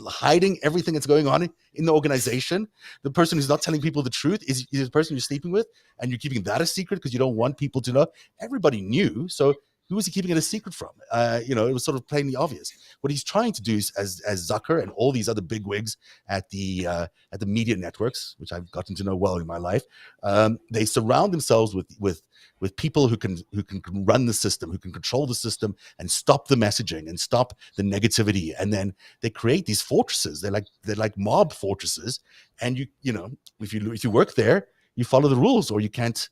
hiding everything that's going on in the organization, the person who's not telling people the truth is the person you're sleeping with, and you're keeping that a secret because you don't want people to know. Everybody knew, so who was he keeping it a secret from? It was sort of plainly obvious. What he's trying to do is, as Zucker and all these other bigwigs at the media networks, which I've gotten to know well in my life, they surround themselves with people who can run the system, who can control the system and stop the messaging and stop the negativity. And then they create these fortresses. They're like mob fortresses. And if you work there, you follow the rules, or you can't,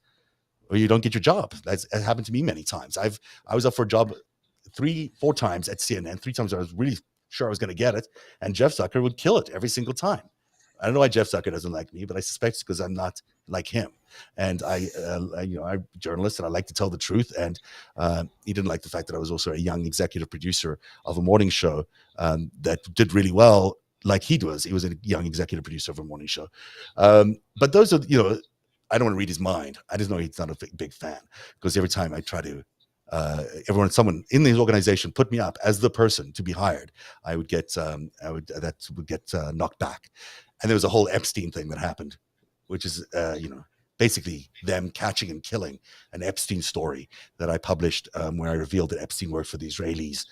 or you don't get your job. That's happened to me many times. I was up for a job 3-4 times at CNN. 3 times I was really sure I was going to get it, and Jeff Zucker would kill it every single time. I don't know why Jeff Zucker doesn't like me, but I suspect it's because I'm not like him. And I'm a journalist, and I like to tell the truth. And he didn't like the fact that I was also a young executive producer of a morning show that did really well, like he was. He was a young executive producer of a morning show. But those are, I don't want to read his mind. I just know he's not a big fan, because every time I try to, someone in his organization put me up as the person to be hired, I would get knocked back. And there was a whole Epstein thing that happened, which is basically them catching and killing an Epstein story that I published, where I revealed that Epstein worked for the Israelis.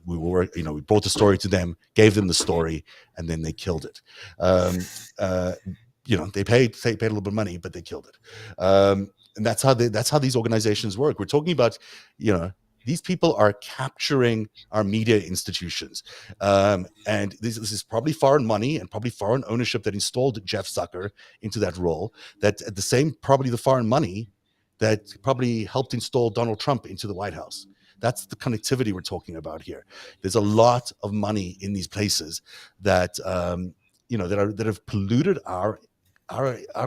We brought the story to them, gave them the story, and then they killed it. They paid a little bit of money, but they killed it. And that's how these organizations work. We're talking about, these people are capturing our media institutions. And this is probably foreign money and probably foreign ownership that installed Jeff Zucker into that role. That at the same, probably the foreign money that probably helped install Donald Trump into the White House. That's the connectivity we're talking about here. There's a lot of money in these places that that have polluted our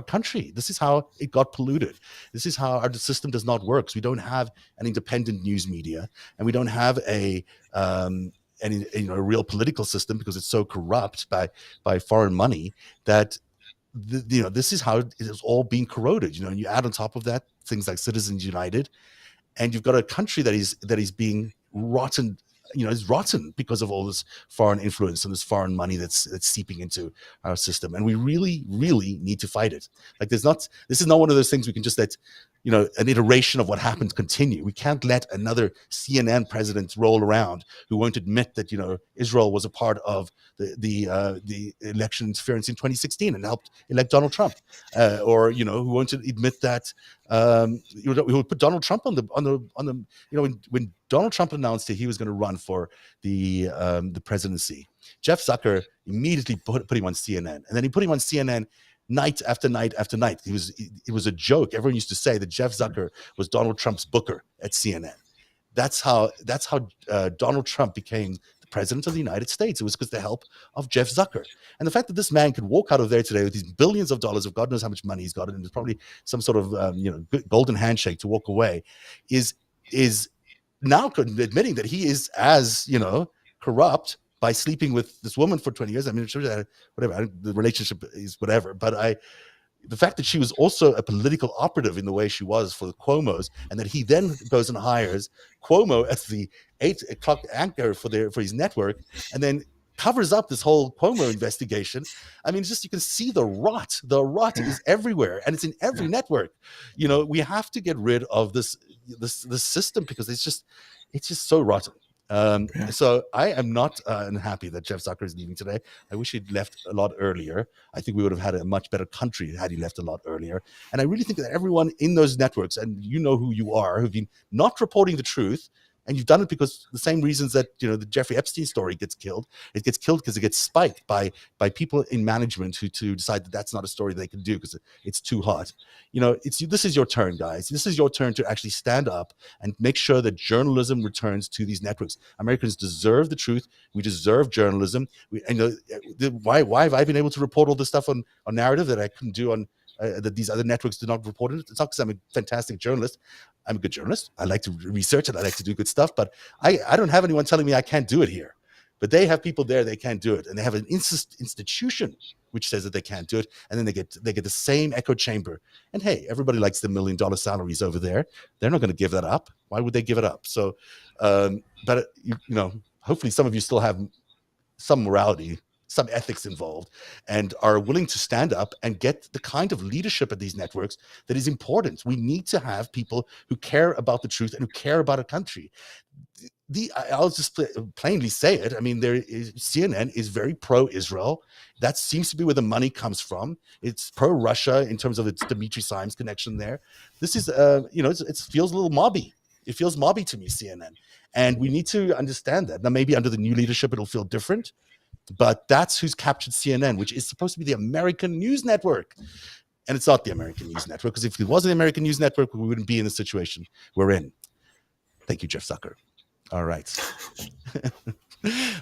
country. This is how it got polluted. This is how our system does not work. So we don't have an independent news media, and we don't have a real political system, because it's so corrupt by foreign money that this is how it is all being corroded. And you add on top of that things like Citizens United, and you've got a country that is being rotten. Is rotten because of all this foreign influence and this foreign money that's seeping into our system. And we really, really need to fight it. This is not one of those things we can just let, an iteration of what happened continue. We can't let another CNN president roll around who won't admit that, Israel was a part of the election interference in 2016 and helped elect Donald Trump, or who won't admit that we would put Donald Trump on the when Donald Trump announced that he was going to run for the presidency, Jeff Zucker immediately put him on CNN, and then he put him on CNN night after night after night. It was a joke. Everyone used to say that Jeff Zucker was Donald Trump's booker at CNN. That's how Donald Trump became the president of the United States. It was because the help of Jeff Zucker. And the fact that this man could walk out of there today with these billions of dollars of God knows how much money he's got, and there's probably some sort of golden handshake to walk away, is now admitting that he is as corrupt by sleeping with this woman for 20 years. I mean, it shows that whatever, the relationship is whatever, but the fact that she was also a political operative in the way she was for the Cuomos, and that he then goes and hires Cuomo as the 8 o'clock anchor for his network, and then covers up this whole Cuomo investigation. I mean, you can see the rot. The rot is everywhere, and it's in every network. We have to get rid of this system, because it's just so rotten. So I am not unhappy that Jeff Zucker is leaving today. I wish he'd left a lot earlier. I think we would have had a much better country had he left a lot earlier. And I really think that everyone in those networks, and you know who you are, who've been not reporting the truth, and you've done it because the same reasons that the Jeffrey Epstein story gets killed. It gets killed because it gets spiked by people in management who decide that that's not a story they can do because it's too hot. This is your turn, guys. This is your turn to actually stand up and make sure that journalism returns to these networks. Americans deserve the truth. We deserve journalism. Why have I been able to report all this stuff on narrative that I couldn't do on that these other networks do not report it. It's not because I'm a fantastic journalist. I'm a good journalist. I like to research it. I like to do good stuff, but I don't have anyone telling me I can't do it here. But they have people there, they can't do it. And they have an institution which says that they can't do it. And then they get the same echo chamber. And hey, everybody likes the $1 million salaries over there. They're not going to give that up. Why would they give it up? So, but hopefully some of you still have some morality, some ethics involved, and are willing to stand up and get the kind of leadership at these networks that is important. We need to have people who care about the truth and who care about a country. I'll just plainly say it. I mean, CNN is very pro-Israel. That seems to be where the money comes from. It's pro-Russia in terms of its Dimitri Simes connection there. This is, it feels a little mobby. It feels mobby to me, CNN. And we need to understand that. Now, maybe under the new leadership, it'll feel different. But that's who's captured CNN, which is supposed to be the American news network. And it's not the American news network, because if it was the American news network, we wouldn't be in the situation we're in. Thank you, Jeff Zucker. All right.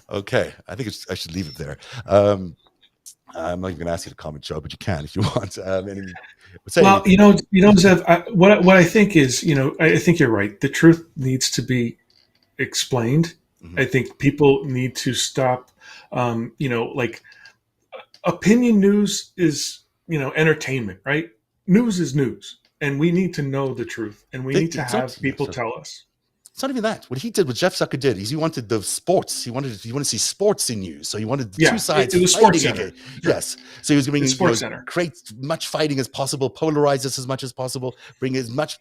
Okay. I think I should leave it there. I'm not even going to ask you to comment, Joe, but you can if you want. Zev, what I think is, I think you're right. The truth needs to be explained. Mm-hmm. I think people need to stop, opinion news is, entertainment, right? News is news. And we need to know the truth. And we need to have people tell us. It's not even that. What he did, what Jeff Zucker did, is he wanted the sports. He wanted to see sports in news. So he wanted two sides it was fighting. Center. Yes. So he was going to create much fighting as possible, polarize us as much as possible, bring as much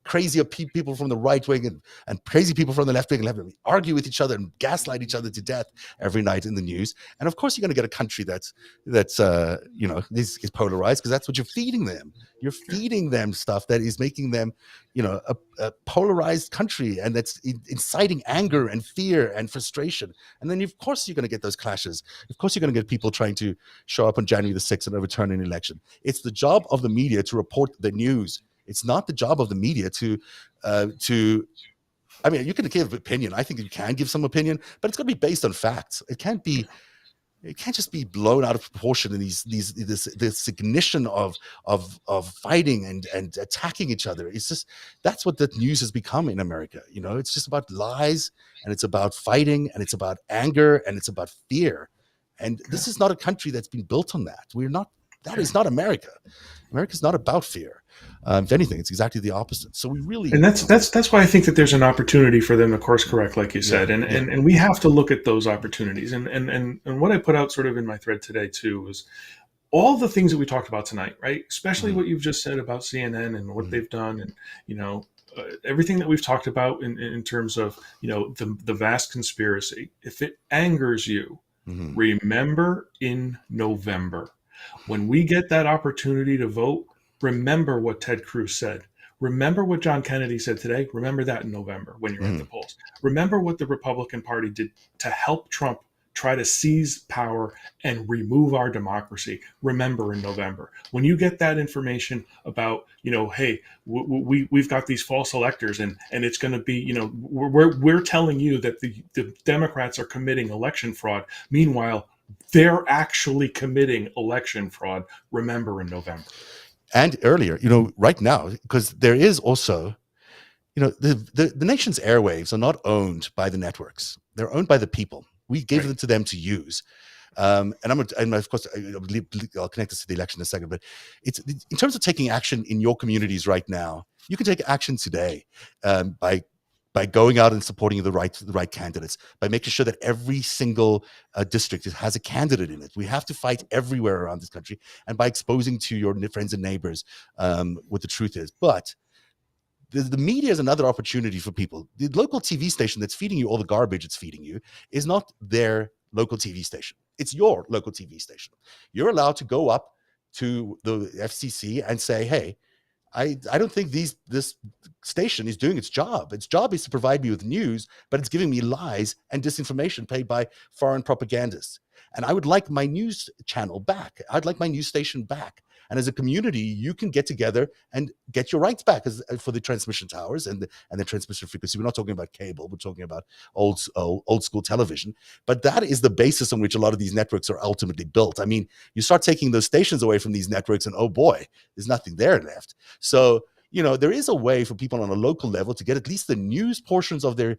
crazier people from the right wing and crazy people from the left wing, and argue with each other and gaslight each other to death every night in the news. And of course, you're going to get a country that's is polarized, because that's what you're feeding them. You're feeding them stuff that is making them, a polarized country, and that's inciting anger and fear and frustration. And then, of course, you're going to get those clashes. Of course, you're going to get people trying to show up on January the 6th and overturn an election. It's the job of the media to report the news. It's not the job of the media to I mean, you can give opinion. I think you can give some opinion, but it's going to be based on facts. It can't just be blown out of proportion in this ignition of fighting and attacking each other. It's just, that's what the news has become in America. It's just about lies, and it's about fighting, and it's about anger, and it's about fear. And this is not a country that's been built on that. That is not America. America's not about fear. If anything, it's exactly the opposite. So we really, and that's why I think that there's an opportunity for them to course correct, like you said, and we have to look at those opportunities. And what I put out sort of in my thread today too was all the things that we talked about tonight, right? Especially what you've just said about CNN and what they've done, and everything that we've talked about in terms of the vast conspiracy. If it angers you, remember in November, when we get that opportunity to vote, remember what Ted Cruz said. Remember what John Kennedy said today. Remember that in November when you're at the polls. Remember what the Republican Party did to help Trump try to seize power and remove our democracy. Remember in November. When you get that information about, hey, we've got these false electors, and it's going to be, we're telling you that the Democrats are committing election fraud. Meanwhile, they're actually committing election fraud. Remember in November. And earlier, right now, because there is also, the nation's airwaves are not owned by the networks. They're owned by the people. We gave them to them to use. And of course, I'll connect this to the election in a second, but it's in terms of taking action in your communities right now, you can take action today by going out and supporting the right candidates, by making sure that every single district has a candidate in it. We have to fight everywhere around this country, and by exposing to your friends and neighbors what the truth is. But the media is another opportunity for people. The local TV station that's feeding you all the garbage it's feeding you is not their local TV station. It's your local TV station. You're allowed to go up to the FCC and say, hey, I don't think this station is doing its job. Its job is to provide me with news, but it's giving me lies and disinformation paid by foreign propagandists. And I would like my news channel back. I'd like my news station back. And as a community, you can get together and get your rights back for the transmission towers and the transmission frequency. We're not talking about cable. We're talking about old school television. But that is the basis on which a lot of these networks are ultimately built. I mean, you start taking those stations away from these networks and, oh boy, there's nothing there left. So, there is a way for people on a local level to get at least the news portions of their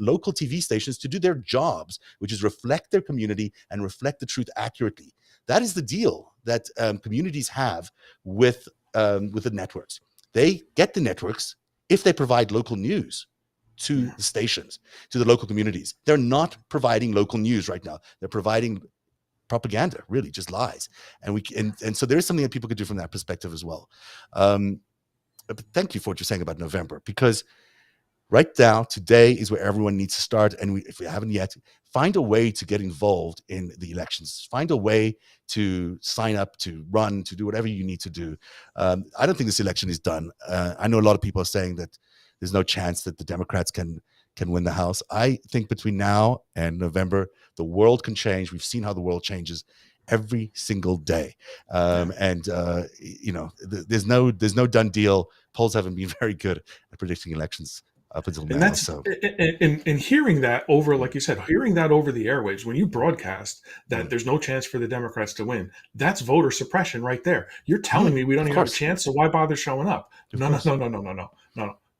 local TV stations to do their jobs, which is reflect their community and reflect the truth accurately. That is the deal that communities have with the networks. They get the networks if they provide local news to the stations, to the local communities. They're not providing local news right now. They're providing propaganda, really, just lies. And so there is something that people could do from that perspective as well. But thank you for what you're saying about November, because right now, today is where everyone needs to start. And if we haven't yet, find a way to get involved in the elections. Find a way to sign up, to run, to do whatever you need to do. I don't think this election is done. I know a lot of people are saying that there's no chance that the Democrats can win the House. I think between now and November, the world can change. We've seen how the world changes every single day. There's no done deal. Polls haven't been very good at predicting elections up until now. And that's and hearing that over, like you said, hearing that over the airwaves, when you broadcast that there's no chance for the Democrats to win, that's voter suppression right there. You're telling me we don't even have a chance, so why bother showing up? No.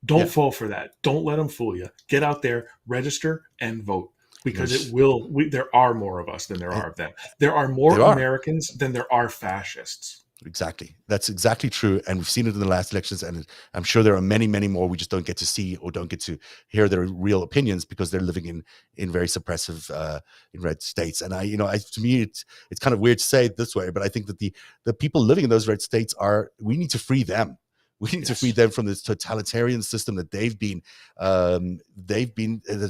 Don't fall for that. Don't let them fool you. Get out there, register, and vote. Because there are more of us than there are of them. There are more Americans than there are fascists. Exactly. That's exactly true. And we've seen it in the last elections. And I'm sure there are many, many more we just don't get to see or don't get to hear their real opinions because they're living in very suppressive in red states. And to me, it's kind of weird to say it this way, but I think that the people living in those red states we need to free them. We need to free them from this totalitarian system that has been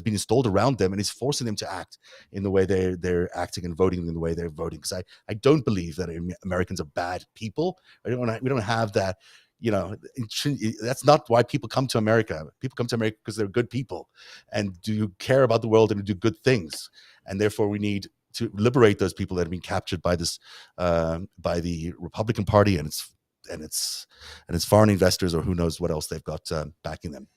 installed around them, and is forcing them to act in the way they're acting and voting in the way they're voting. Because I don't believe that Americans are bad people. We don't have that. That's not why people come to America. People come to America because they're good people and do care about the world and do good things. And therefore, we need to liberate those people that have been captured by this by the Republican Party and its foreign investors, or who knows what else they've got backing them.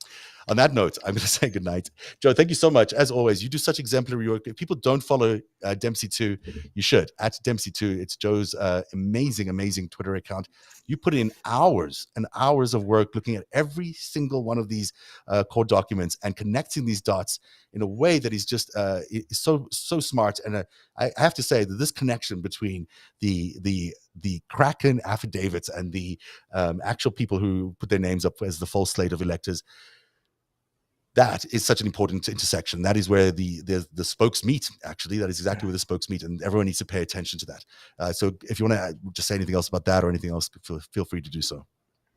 On that note, I'm going to say goodnight. Joe, thank you so much. As always, you do such exemplary work. If people don't follow Dempsey2, you should. At Dempsey2, it's Joe's amazing Twitter account. You put in hours and hours of work looking at every single one of these court documents and connecting these dots in a way that is just is so smart. And I have to say that this connection between the Kraken affidavits and the actual people who put their names up as the full slate of electors, that is such an important intersection. That is where the spokes meet, actually. That is exactly where the spokes meet, and everyone needs to pay attention to that. So if you want to just say anything else about that or anything else, feel free to do so.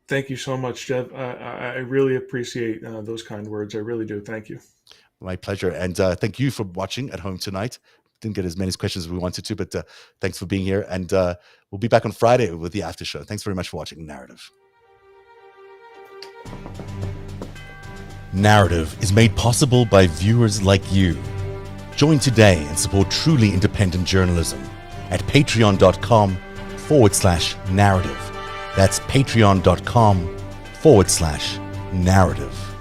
Thank you so much, Jeff. I really appreciate those kind words. I really do. Thank you. My pleasure. And thank you for watching at home tonight. Didn't get as many questions as we wanted to, but thanks for being here. And we'll be back on Friday with the after show. Thanks very much for watching Narrative. Narrative is made possible by viewers like you. Join today and support truly independent journalism at patreon.com/narrative. That's patreon.com/narrative.